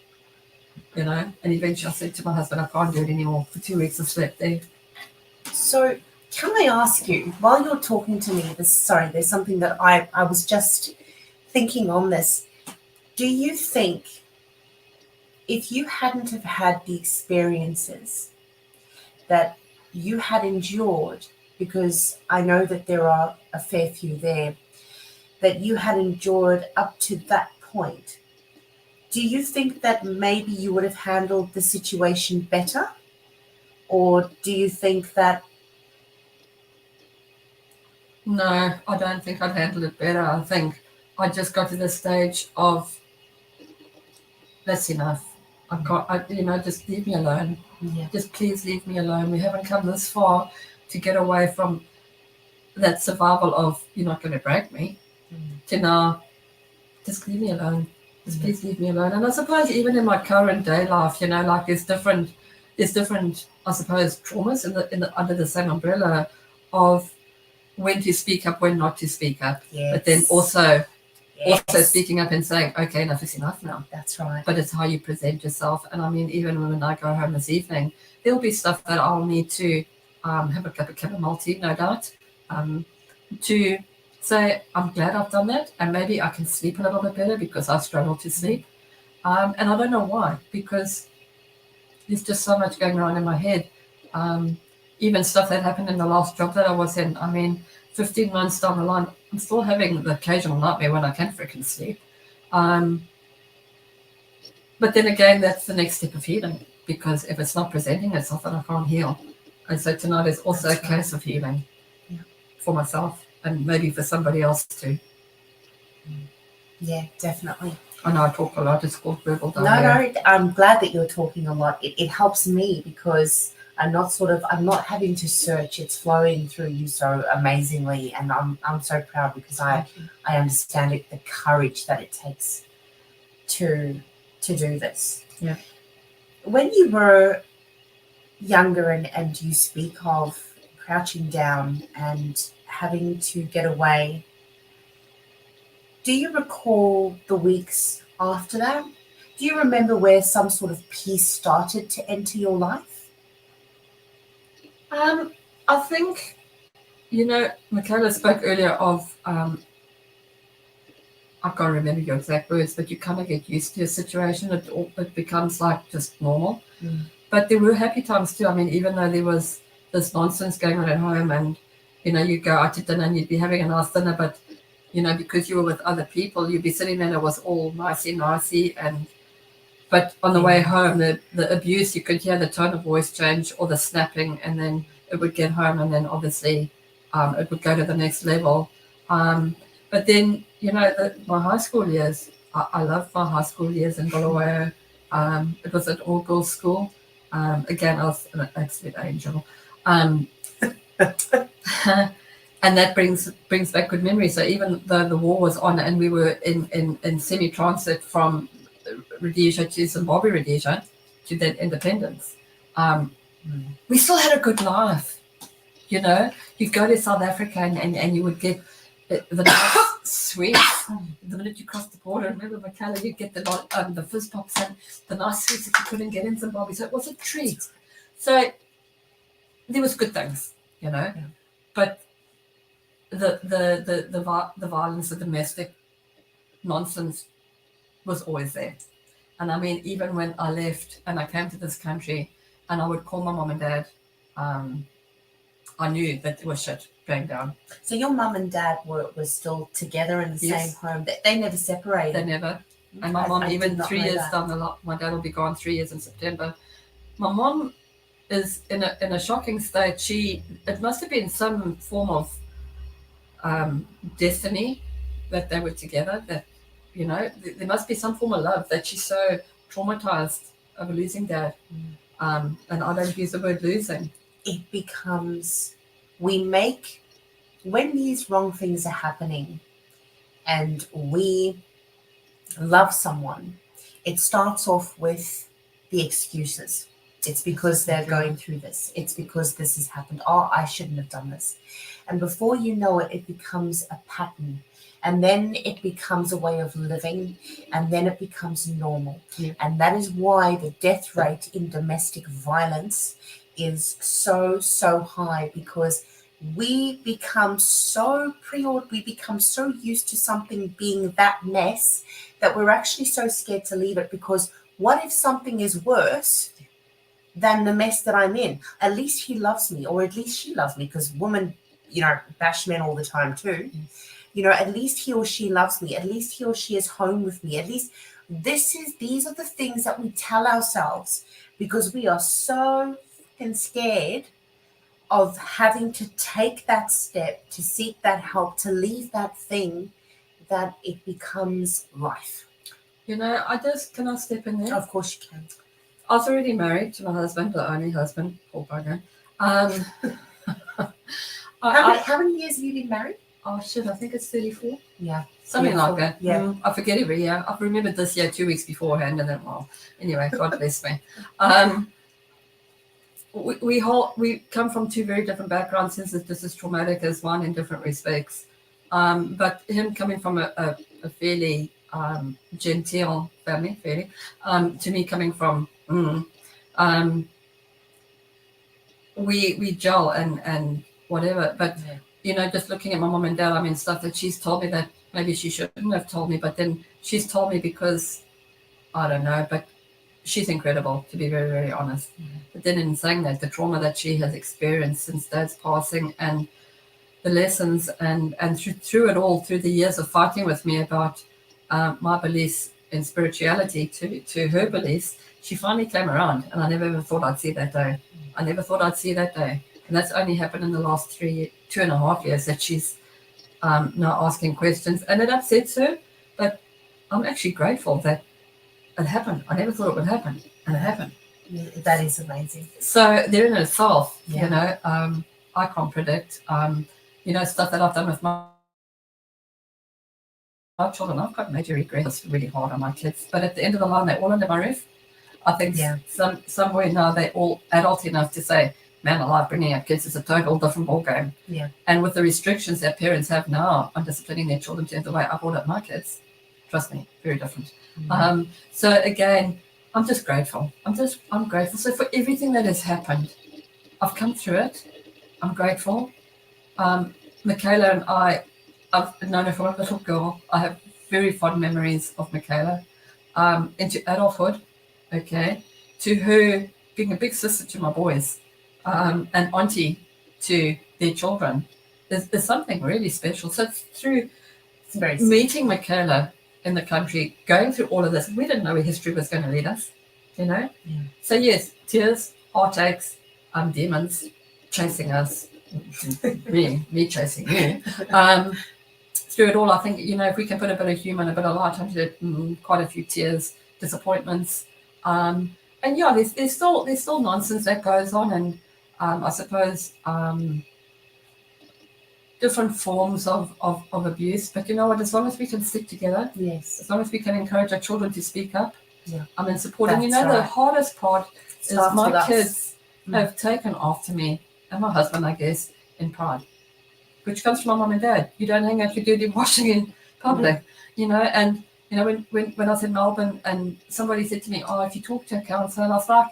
You know, and eventually I said to my husband, I can't do it anymore. For 2 weeks I slept there. So can I ask you, while you're talking to me, there's something that I was just thinking on this. Do you think if you hadn't have had the experiences that you had endured, because I know that there are a fair few there, that you had endured up to that point, do you think that maybe you would have handled the situation better? Or do you think that... No, I don't think I'd handled it better. I think I just got to the stage of, that's enough. Just leave me alone. Yeah. Just please leave me alone. We haven't come this far to get away from that survival of, you're not going to break me, to now just leave me alone. Just please leave me alone. And I suppose even in my current day life, you know, like there's different, I suppose, traumas in the under the same umbrella of when to speak up, when not to speak up. Yes. But then also Yes. speaking up and saying, okay, enough is enough now. That's right. But it's how you present yourself. And I mean, even when I go home this evening, there'll be stuff that I'll need to have a cup of chamomile tea, no doubt, to say, I'm glad I've done that. And maybe I can sleep a little bit better because I struggle to sleep. And I don't know why, because there's just so much going on in my head. Even stuff that happened in the last job that I was in. I mean, 15 months down the line, I'm still having the occasional nightmare when I can't freaking sleep. But then again, that's the next step of healing, because if it's not presenting itself, then I can't heal. And so tonight is also a case of healing for myself and maybe for somebody else too. Yeah, definitely. I know I talk a lot. It's called verbal diarrhea. No, I'm glad that you're talking a lot. It helps me because I'm not having to search. It's flowing through you so amazingly, and I'm so proud because I understand it, the courage that it takes to do this. Yeah. When you were younger and you speak of crouching down and having to get away, do you recall the weeks after that? Do you remember where some sort of peace started to enter your life? I think, you know, Michaela spoke earlier of, I can't remember your exact words, but you kind of get used to a situation. It becomes like just normal. But there were happy times too. I mean, even though there was this nonsense going on at home and, you know, you'd go out to dinner and you'd be having a nice dinner, but, you know, because you were with other people, you'd be sitting there and it was all nicey. But on the way home, the abuse, you could hear the tone of voice change or the snapping, and then it would get home, and then obviously it would go to the next level. But then, you know, my high school years, I loved my high school years in Bulawayo. It was an all-girls school. Again, I was an absolute angel. And that brings back good memories. So even though the war was on and we were in semi-transit from Rhodesia to Zimbabwe, Rhodesia to then independence, we still had a good life. You know, you'd go to South Africa and you would get the nice sweets. The minute you crossed the border, remember, Michaela, you'd get the fizz pops and the nice sweets that you couldn't get in Zimbabwe. So it was a treat. So there was good things, you know, but the violence, the domestic nonsense was always there. And I mean, even when I left and I came to this country and I would call my mom and dad, I knew that there was shit going down. So your mum and dad were still together in the same home? They never separated? They never. And my mom, even 3 years down the line, my dad will be gone 3 years in September. My mom is in a shocking state. It must have been some form of destiny that they were together, that, you know, there must be some form of love, that she's so traumatized over losing dad. And I don't use the word losing. It becomes, when these wrong things are happening and we love someone, it starts off with the excuses. It's because they're going through this. It's because this has happened. Oh, I shouldn't have done this. And before you know it, it becomes a pattern. And then it becomes a way of living. And then it becomes normal. Yeah. And that is why the death rate in domestic violence is so, so high, because we become so used to something being that mess that we're actually so scared to leave it, because what if something is worse than the mess that I'm in? At least he loves me, or at least she loves me, because women, you know, bash men all the time too. Yes. You know, at least he or she loves me. At least he or she is home with me. At least these are the things that we tell ourselves, because we are so scared of having to take that step, to seek that help, to leave that thing, that it becomes life. You know, can I step in there? Of course you can. I was already married to my husband, the only husband, poor bugger. How many years have you been married? Oh shit, I think it's 34. Yeah. Something like that. Yeah. I forget every year. I've remembered this year 2 weeks beforehand, and then, well, anyway, God bless me. We come from two very different backgrounds, since this is traumatic as one in different respects. But him coming from a fairly genteel family, to me coming from, we gel and whatever. But just looking at my mom and dad, I mean, stuff that she's told me that maybe she shouldn't have told me, but then she's told me because I don't know, but she's incredible, to be very, very honest. But then in saying that, the trauma that she has experienced since dad's passing, and the lessons, and through it all, through the years of fighting with me about my beliefs in spirituality to her beliefs, she finally came around, and I never ever thought I'd see that day. I never thought I'd see that day. And that's only happened in the last 2.5 years that she's now asking questions. And it upsets her, but I'm actually grateful that it happened. I never thought it would happen, and it happened. That is amazing. So there in itself, I can't predict, stuff that I've done with my children. I've got major regrets. It's really hard on my kids. But at the end of the line, they're all under my roof. I think somewhere now they're all adult enough to say, man alive, bringing up kids is a total different ballgame. Yeah. And with the restrictions that parents have now on disciplining their children to the way I brought up my kids, trust me, very different. So again, I'm just grateful. I'm grateful. So for everything that has happened, I've come through it. I'm grateful. Michaela and I've known her from a little girl. I have very fond memories of Michaela. Into adulthood, to her being a big sister to my boys, and auntie to their children. There's something really special. So it's through meeting Michaela in the country, going through all of this, we didn't know where history was going to lead us, So yes, tears, heartaches, demons chasing us, me chasing you. Through it all, I think, if we can put a bit of humour and a bit of light into it, quite a few tears, disappointments, and there's still nonsense that goes on, and I suppose different forms of abuse. But you know what? As long as we can stick together, as long as we can encourage our children to speak up, and supporting. The hardest part is my kids have taken after me and my husband, I guess, in pride, which comes from my mum and dad. You don't hang out your dirty washing in public, and when I was in Melbourne and somebody said to me, oh, if you talk to a counsellor, and I was like,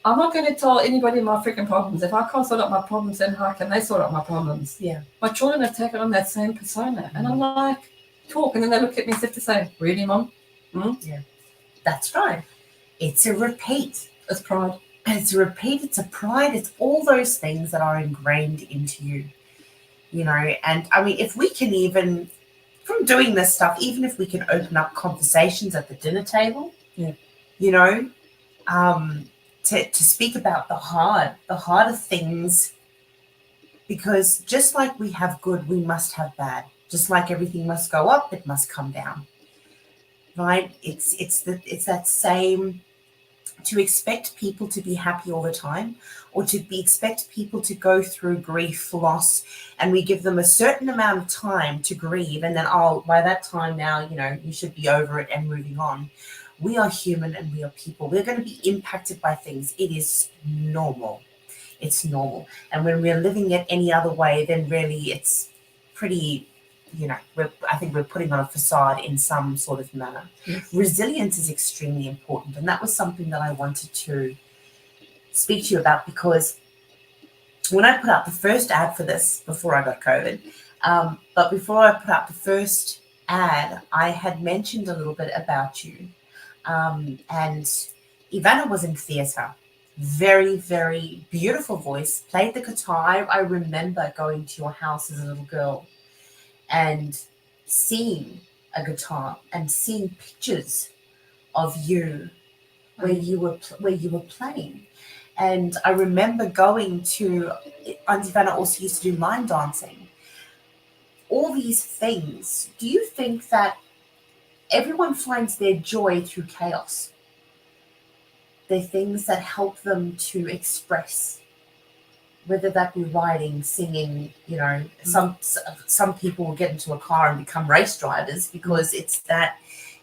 I'm not going to tell anybody my freaking problems. If I can't sort out my problems, then how can they sort out my problems? My children have taken on that same persona, and I'm like, talk, and then they look at me as if to say, really, Mum? That's right. It's a repeat. It's pride. It's a repeat. It's a pride. It's all those things that are ingrained into you. And I mean, if we can even, from doing this stuff, even if we can open up conversations at the dinner table, to speak about the harder things, because just like we have good, we must have bad. Just like everything must go up, it must come down, right? It's that same. To expect people to be happy all the time, or to expect people to go through grief, loss, and we give them a certain amount of time to grieve, and then, by that time now, you should be over it and moving on. We are human and we are people. We're going to be impacted by things. It is normal. It's normal. And when we're living it any other way, then really it's pretty, I think we're putting on a facade in some sort of manner. Resilience is extremely important. And that was something that I wanted to speak to you about, because when I put out the first ad for this, before I got COVID, but before I put out the first ad, I had mentioned a little bit about you. And Ivanna was in theatre. Very, very beautiful voice, played the guitar. I remember going to your house as a little girl and seeing a guitar and seeing pictures of you where you were playing. And I remember going to, Auntie Ivanna also used to do line dancing. All these things. Do you think that everyone finds their joy through chaos? They're things that help them to express. whether that be writing, singing, you know, some people will get into a car and become race drivers because it's that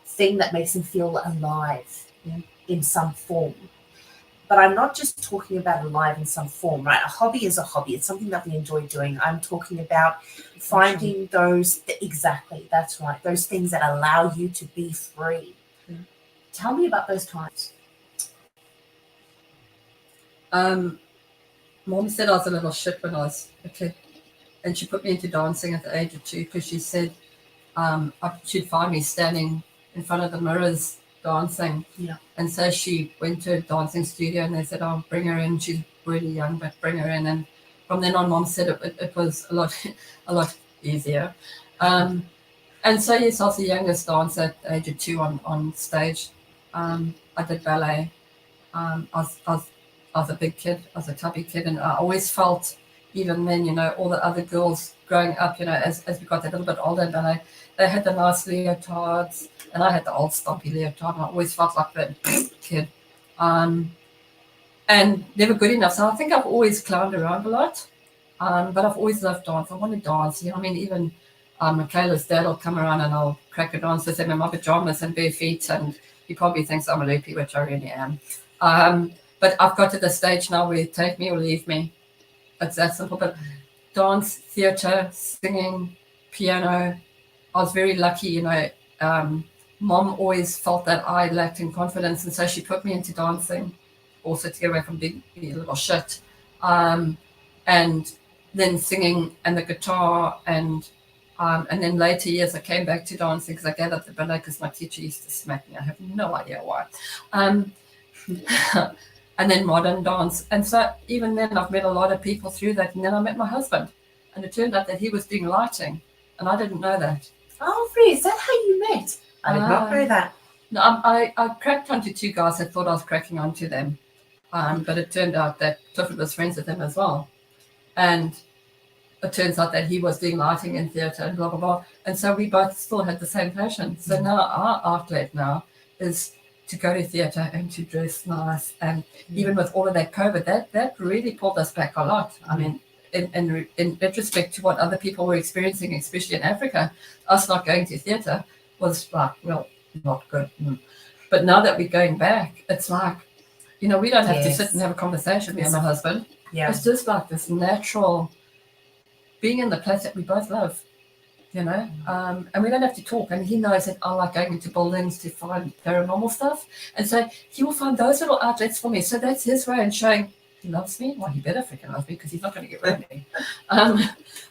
thing that makes them feel alive in some form. But I'm not just talking about alive in some form, right? A hobby is a hobby. It's something that we enjoy doing. I'm talking about finding those, exactly, that's right, those things that allow you to be free. Tell me about those times. Mom said I was a little shit when I was a kid, and she put me into dancing at the age of 2 because she said she'd find me standing in front of the mirrors dancing. Yeah. And so she went to a dancing studio, and they said, "Oh, bring her in. She's really young, but bring her in." And from then on, Mom said it was a lot easier. And so yes, I was the youngest dancer at the age of 2 on stage. I did ballet. I was a big kid. I was a tubby kid, and I always felt, even then, you know, all the other girls growing up, you know, as we got a little bit older in ballet, they had the nice leotards, and I had the old stumpy leotard, and I always felt like that kid. And never good enough. So I think I've always clowned around a lot, but I've always loved dance. I want to dance. You know, I mean, even Michaela's dad will come around and I'll crack a dance with him in my pajamas and bare feet, and he probably thinks I'm a loopy, which I really am. But I've got to the stage now where take me or leave me. It's that simple. But dance, theatre, singing, piano, I was very lucky, you know. Mom always felt that I lacked in confidence, and so she put me into dancing, also to get away from being a little shit. And then singing and the guitar, and then later years I came back to dancing because I gave up the ballet because my teacher used to smack me. I have no idea why. And then modern dance. And so even then I've met a lot of people through that. And then I met my husband, and it turned out that he was doing lighting, and I didn't know that. Oh, really? Is that how you met? I did not know that. No, I cracked onto 2 guys that thought I was cracking onto them. But it turned out that Clifford was friends with him as well. And it turns out that he was doing lighting in theatre and blah, blah, blah. And so we both still had the same passion. So now our outlet now is to go to theatre and to dress nice. And even with all of that COVID, that really pulled us back a lot. I mean, in retrospect to what other people were experiencing, especially in Africa, us not going to theatre was like, well, not good. But now that we're going back, it's like, you know, we don't have to sit and have a conversation, me and my husband. Yeah. It's just like this natural being in the place that we both love, you know, and we don't have to talk. And he knows that I like going into buildings to find paranormal stuff. And so he will find those little outlets for me. So that's his way of showing he loves me. Well, he better freaking love me because he's not going to get rid of me.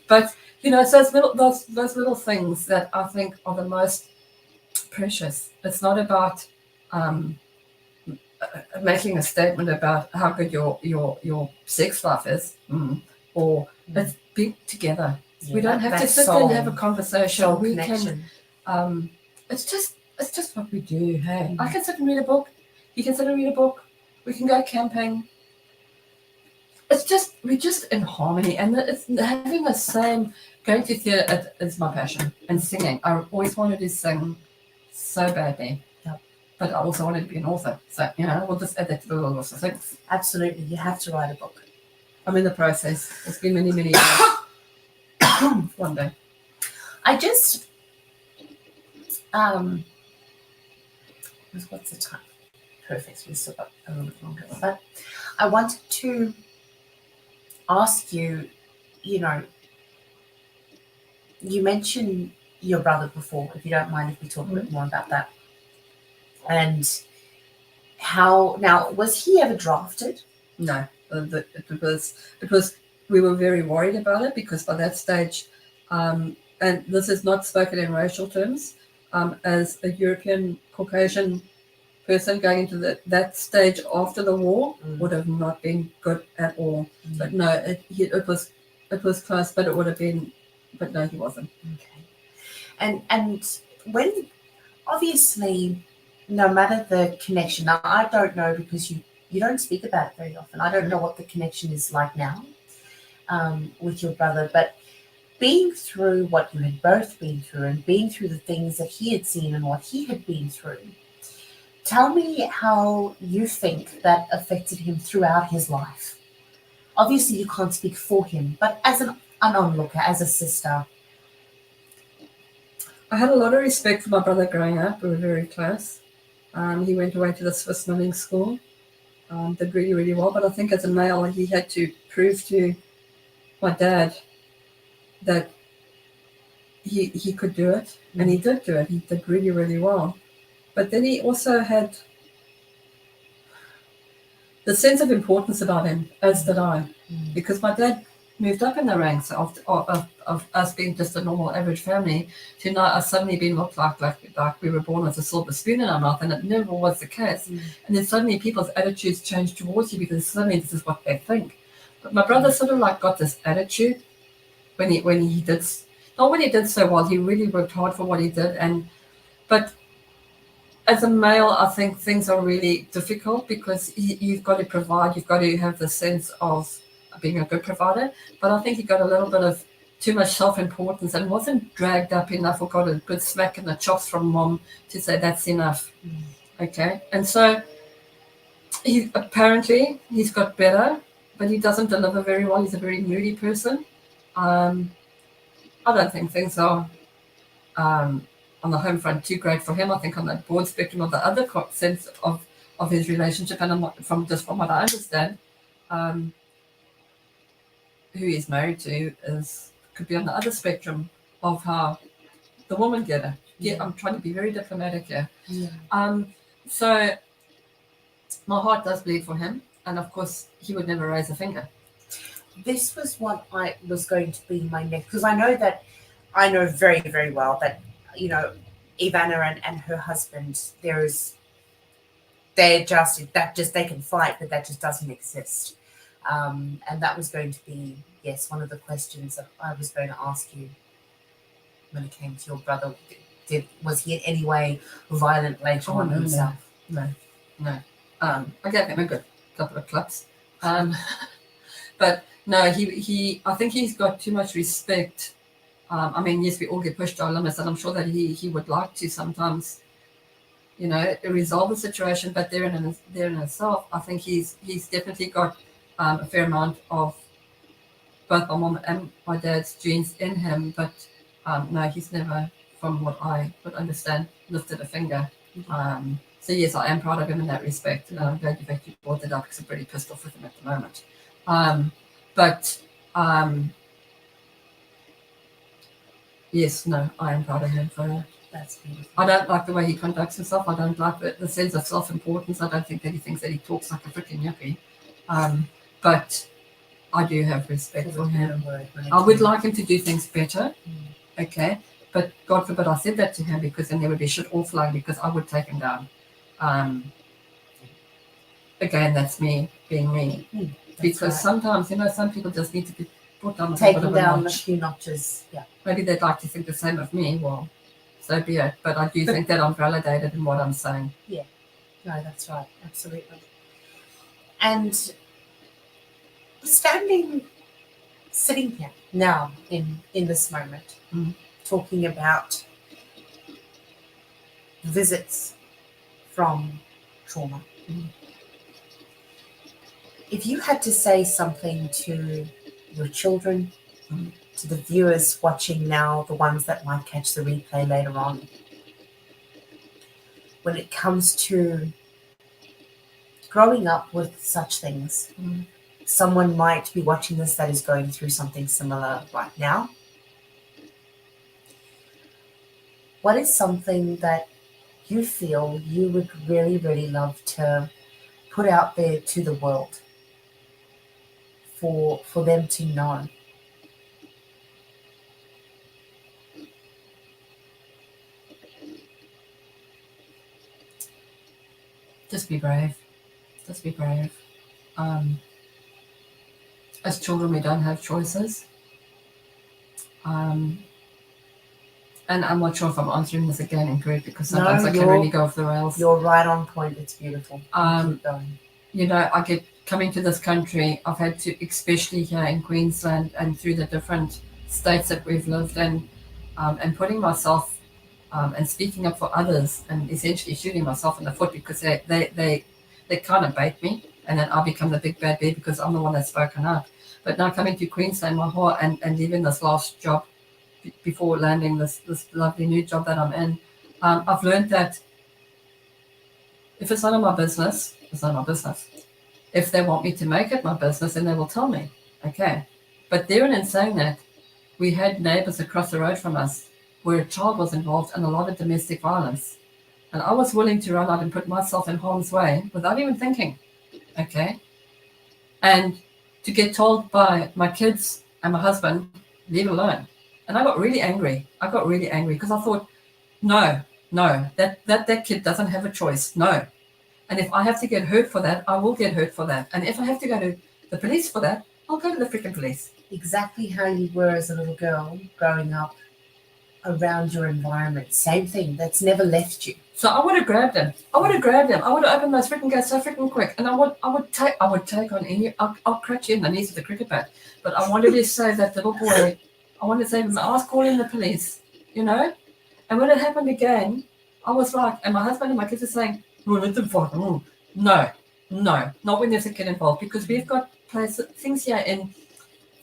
But, you know, it's those little things that I think are the most precious. It's not about making a statement about how good your sex life is, or it's being together. Yeah, we don't have to sit there and have a conversation. We can. It's just what we do. Hey, I can sit and read a book. You can sit and read a book. We can go camping. We're just in harmony, and it's having the same. Going to theatre is my passion, and singing. I always wanted to sing so badly. But I also wanted to be an author. So, you know, we'll just add that to the list of things. Absolutely. You have to write a book. I'm in the process. It's been many, many years. One day. I just, what's the time? Perfect. We've still got a little bit longer. But I wanted to ask you, you know, you mentioned your brother before, if you don't mind if we talk a bit more about that. And how, now, was he ever drafted? No, it was we were very worried about it because by that stage, and this is not spoken in racial terms, as a European Caucasian person going into that stage after the war would have not been good at all. But no, it was close, but it would have been, but no, he wasn't. Okay. And when, obviously, no matter the connection, now I don't know because you don't speak about it very often. I don't know what the connection is like now with your brother, but being through what you had both been through and being through the things that he had seen and what he had been through, tell me how you think that affected him throughout his life. obviously you can't speak for him, but as an onlooker, as a sister. I had a lot of respect for my brother growing up. We were very close. He went away to the Swiss milling school, did really, really well. But I think as a male, he had to prove to my dad that he could do it, and he did do it. He did really, really well. But then he also had the sense of importance about him, as did I, because my dad moved up in the ranks of us being just a normal average family to now us suddenly being looked like we were born with a silver spoon in our mouth, and it never was the case. And then suddenly people's attitudes changed towards you because suddenly this is what they think. But my brother sort of like got this attitude when he did, not when he did so well, he really worked hard for what he did, but as a male, I think things are really difficult because you've got to provide, you've got to have the sense of being a good provider. But I think he got a little bit of too much self-importance and wasn't dragged up enough or got a good smack in the chops from mom to say that's enough. Okay. And so he's got better, but he doesn't deliver very well. He's a very moody person. I don't think things are on the home front too great for him. I think on the broad spectrum of the other sense of his relationship, and from what I understand, who he's married to could be on the other spectrum of how the woman get it. Yeah, I'm trying to be very diplomatic here. So my heart does bleed for him, and of course he would never raise a finger. This was what I was going to be my next, because I know very, very well that, you know, Ivanna and her husband, they can fight, but that just doesn't exist. And that was going to be, yes, one of the questions that I was going to ask you when it came to your brother. Was he in any way violent later on himself? No. I gave him a good couple of claps. But no, I think he's got too much respect. I mean, yes, we all get pushed to our limits, and I'm sure that he would like to sometimes, you know, resolve the situation. But there in himself, I think he's definitely got a fair amount of both my mom and my dad's genes in him. But no, he's never, from what I would understand, lifted a finger. So yes, I am proud of him in that respect, and I'm glad you've actually brought that up because I'm pretty pissed off with him at the moment. Yes, no, I am proud of him for that. That's beautiful. I don't like the way he conducts himself. I don't like the sense of self-importance. I don't think that he thinks that he talks like a freaking yuppie. But I do have respect for him. I would like him to do things better. Okay. But God forbid I said that to him, because then there would be shit all flying, because I would take him down. Again, that's me being me. Because sometimes, you know, some people just need to be put down a few notches. Yeah. Maybe they'd like to think the same of me. Well, so be it. But I do think that I'm validated in what I'm saying. Yeah. No, that's right. Absolutely. And sitting here now in this moment, talking about visits from trauma. If you had to say something to your children, to the viewers watching now, the ones that might catch the replay later on, when it comes to growing up with such things, someone might be watching this that is going through something similar right now. What is something that you feel you would really, really love to put out there to the world for them to know? Just be brave. Just be brave. As children, we don't have choices. And I'm not sure if I'm answering this again in Greek, because sometimes I can really go off the rails. You're right on point. It's beautiful. Keep going. You know, coming to this country, I've had to, especially here in Queensland and through the different states that we've lived in, and putting myself and speaking up for others, and essentially shooting myself in the foot, because they kind of bait me and then I become the big bad bear because I'm the one that's spoken up. But now coming to Queensland, my heart, and leaving this last job before landing this lovely new job that I'm in, I've learned that if it's none of my business, it's none of my business. If they want me to make it my business, then they will tell me. Okay. But therein in saying that, we had neighbors across the road from us where a child was involved in a lot of domestic violence. And I was willing to run out and put myself in harm's way without even thinking. Okay. And to get told by my kids and my husband, leave it alone. And I got really angry. Because I thought, no, that kid doesn't have a choice. No. And if I have to get hurt for that, I will get hurt for that. And if I have to go to the police for that, I'll go to the freaking police. Exactly how you were as a little girl growing up around your environment. Same thing. That's never left you. So I would have grabbed him. I would have opened those freaking gates so freaking quick. And I would take on any, I'll crack you in the knees with a cricket bat. But I wanted to save that little boy. I wanted to save him. I was calling the police, you know? And when it happened again, I was like, and my husband and my kids are saying, no, let them fight. No, not when there's a kid involved, because we've got things here in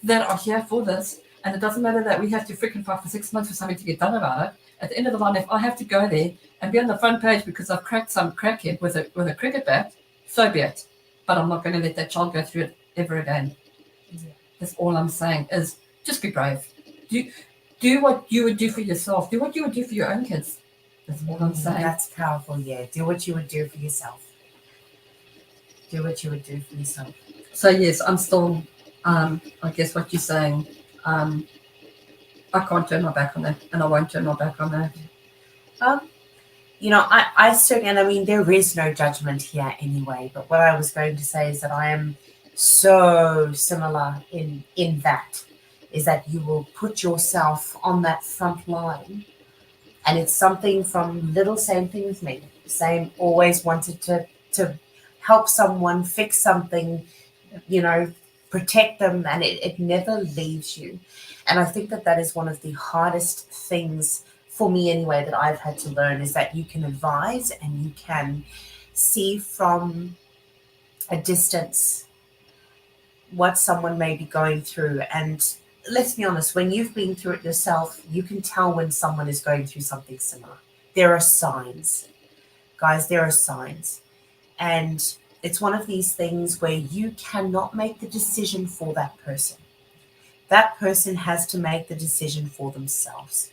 that are here for this, and it doesn't matter that we have to freaking fight for 6 months for something to get done about it. At the end of the line, if I have to go there and be on the front page because I've cracked some crackhead with a cricket bat, so be it. But I'm not going to let that child go through it ever again. Yeah. That's all I'm saying is just be brave. Do what you would do for yourself. Do what you would do for your own kids. That's all I'm saying. That's powerful, yeah. Do what you would do for yourself. Do what you would do for yourself. So yes, I'm still, I guess what you're saying, I can't turn my back on that, and I won't turn my back on that. You know, I certainly, and I mean, there is no judgment here anyway, but what I was going to say is that I am so similar in that, is that you will put yourself on that front line. And it's something from little, same thing with me. Same, always wanted to help someone, fix something, you know, protect them, and it never leaves you. And I think that is one of the hardest things for me anyway that I've had to learn, is that you can advise and you can see from a distance what someone may be going through. And let's be honest, when you've been through it yourself, you can tell when someone is going through something similar. There are signs. Guys, there are signs. And it's one of these things where you cannot make the decision for that person. That person has to make the decision for themselves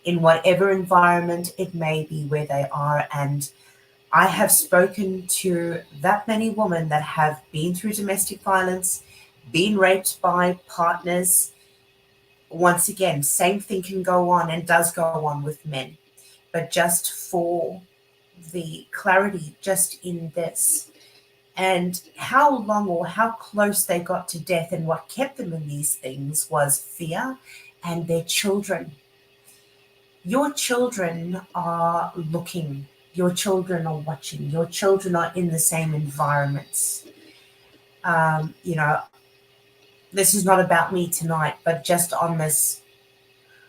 in whatever environment it may be where they are. And I have spoken to that many women that have been through domestic violence, been raped by partners. Once again, same thing can go on and does go on with men. But just for the clarity, just in this, and how long or how close they got to death, and what kept them in these things was fear and their children. Your children are looking, your children are watching, your children are in the same environments. You know, this is not about me tonight, but just on this,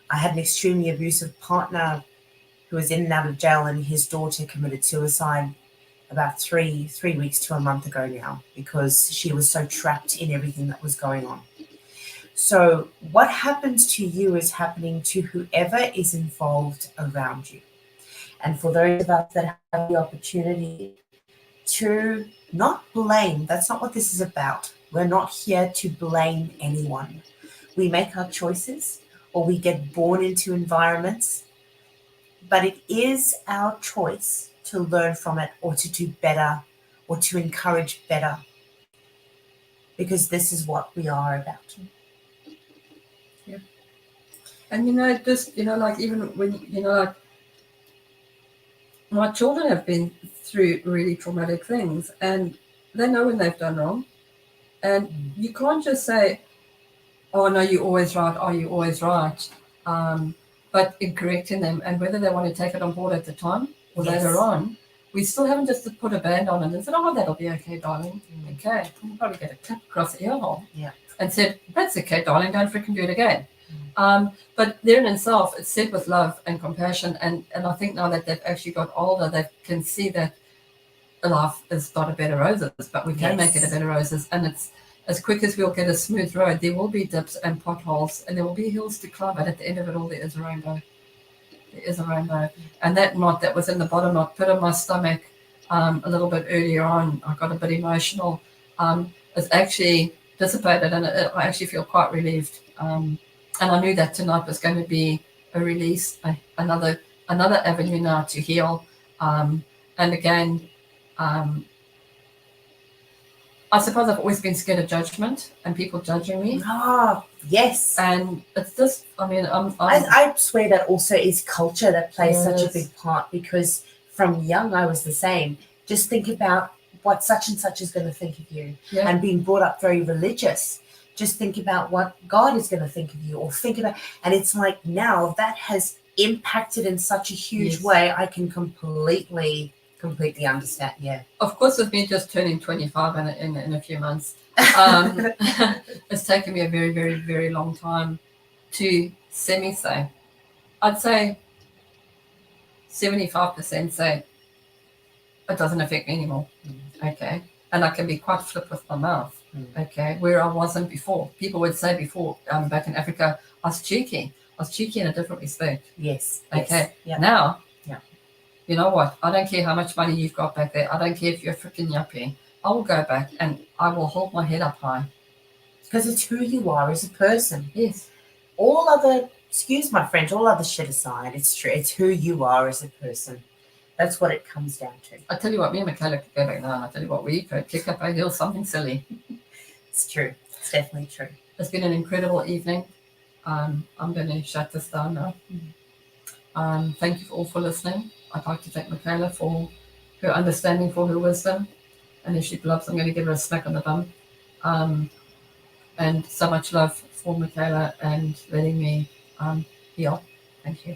I had an extremely abusive partner who was in and out of jail, and his daughter committed suicide about three weeks to a month ago now, because she was so trapped in everything that was going on. So what happens to you is happening to whoever is involved around you. And for those of us that have the opportunity to not blame, that's not what this is about. We're not here to blame anyone. We make our choices, or we get born into environments, but it is our choice to learn from it, or to do better, or to encourage better, because this is what we are about. Yeah. And you know, just, you know, like even when, you know, like my children have been through really traumatic things, and they know when they've done wrong. And you can't just say, oh no, you're always right, oh you're always right. But in correcting them, and whether they want to take it on board at the time or later on, we still haven't just put a band on it and said, oh, that'll be okay, darling. Okay. We'll probably get a clip across the ear hole. Yeah. And said, that's okay, darling, don't freaking do it again. But therein itself, it's said with love and compassion. And I think now that they've actually got older, they can see that life is not a bed of roses, but we can make it a bed of roses. And it's as quick as we'll get a smooth road, there will be dips and potholes, and there will be hills to climb. But at the end of it all, there is a rainbow. There is a rainbow. And that knot that was in the bottom knot put in my stomach a little bit earlier on. I got a bit emotional. It's actually dissipated, and I actually feel quite relieved. And I knew that tonight was going to be a release, another avenue now to heal. And again, I suppose I've always been scared of judgment and people judging me. Ah, yes. And it's just, I mean, I swear that also is culture that plays such a Yes. big part, because from young I was the same. Just think about what such and such is going to think of you. Yeah. And being brought up very religious, just think about what God is going to think of you, or think about, and it's like now that has impacted in such a huge Yes. way. I can completely understand. Yeah. Of course, with me just turning 25 in a few months, it's taken me a very, very, very long time to say. I'd say 75% say it doesn't affect me anymore. Okay. And I can be quite flip with my mouth. Okay. Where I wasn't before. People would say before, back in Africa, I was cheeky. I was cheeky in a different respect. Yes. Okay. Yes. Now, yeah. You know what? I don't care how much money you've got back there. I don't care if you're a freaking yuppie. I will go back and I will hold my head up high. Because it's who you are as a person. Yes. All other, excuse my French, all other shit aside, it's true. It's who you are as a person. That's what it comes down to. I tell you what, me and Michaela could go back now, and I tell you what, we could kick up our heels, something silly. It's true. It's definitely true. It's been an incredible evening. I'm going to shut this down now. Thank you all for listening. I'd like to thank Michaela for her understanding, for her wisdom. And if she loves, I'm going to give her a smack on the bum. And so much love for Michaela and letting me heal. Thank you.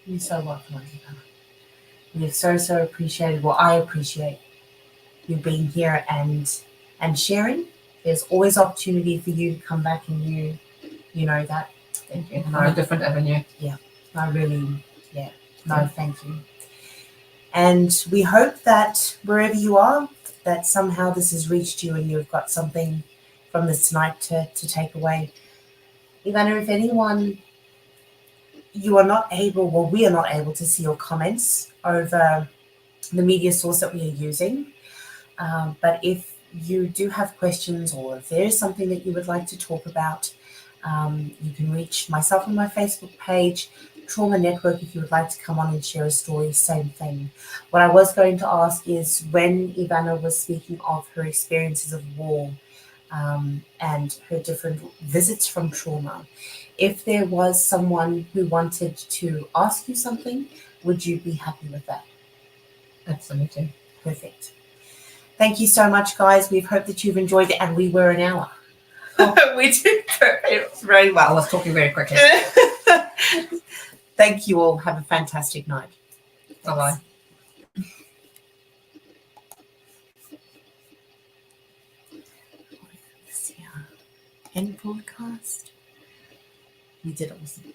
You're so welcome, Ivanna. You're so appreciated. Well, I appreciate you being here and sharing. There's always opportunity for you to come back, and you know that. Thank you. On a different avenue. I really, thank you. And we hope that wherever you are, that somehow this has reached you and you've got something from this tonight to take away. Ivanna, if anyone, we are not able to see your comments over the media source that we are using. But if you do have questions, or if there is something that you would like to talk about, you can reach myself on my Facebook page, Trauma Network, if you would like to come on and share a story, same thing. What I was going to ask is, when Ivanna was speaking of her experiences of war and her different visits from trauma, if there was someone who wanted to ask you something, would you be happy with that? Absolutely. Perfect. Thank you so much, guys. We hope that you've enjoyed it, and we were an hour. We did very well. I was talking very quickly. Thank you all. Have a fantastic night. Bye-bye. End podcast. You did awesome.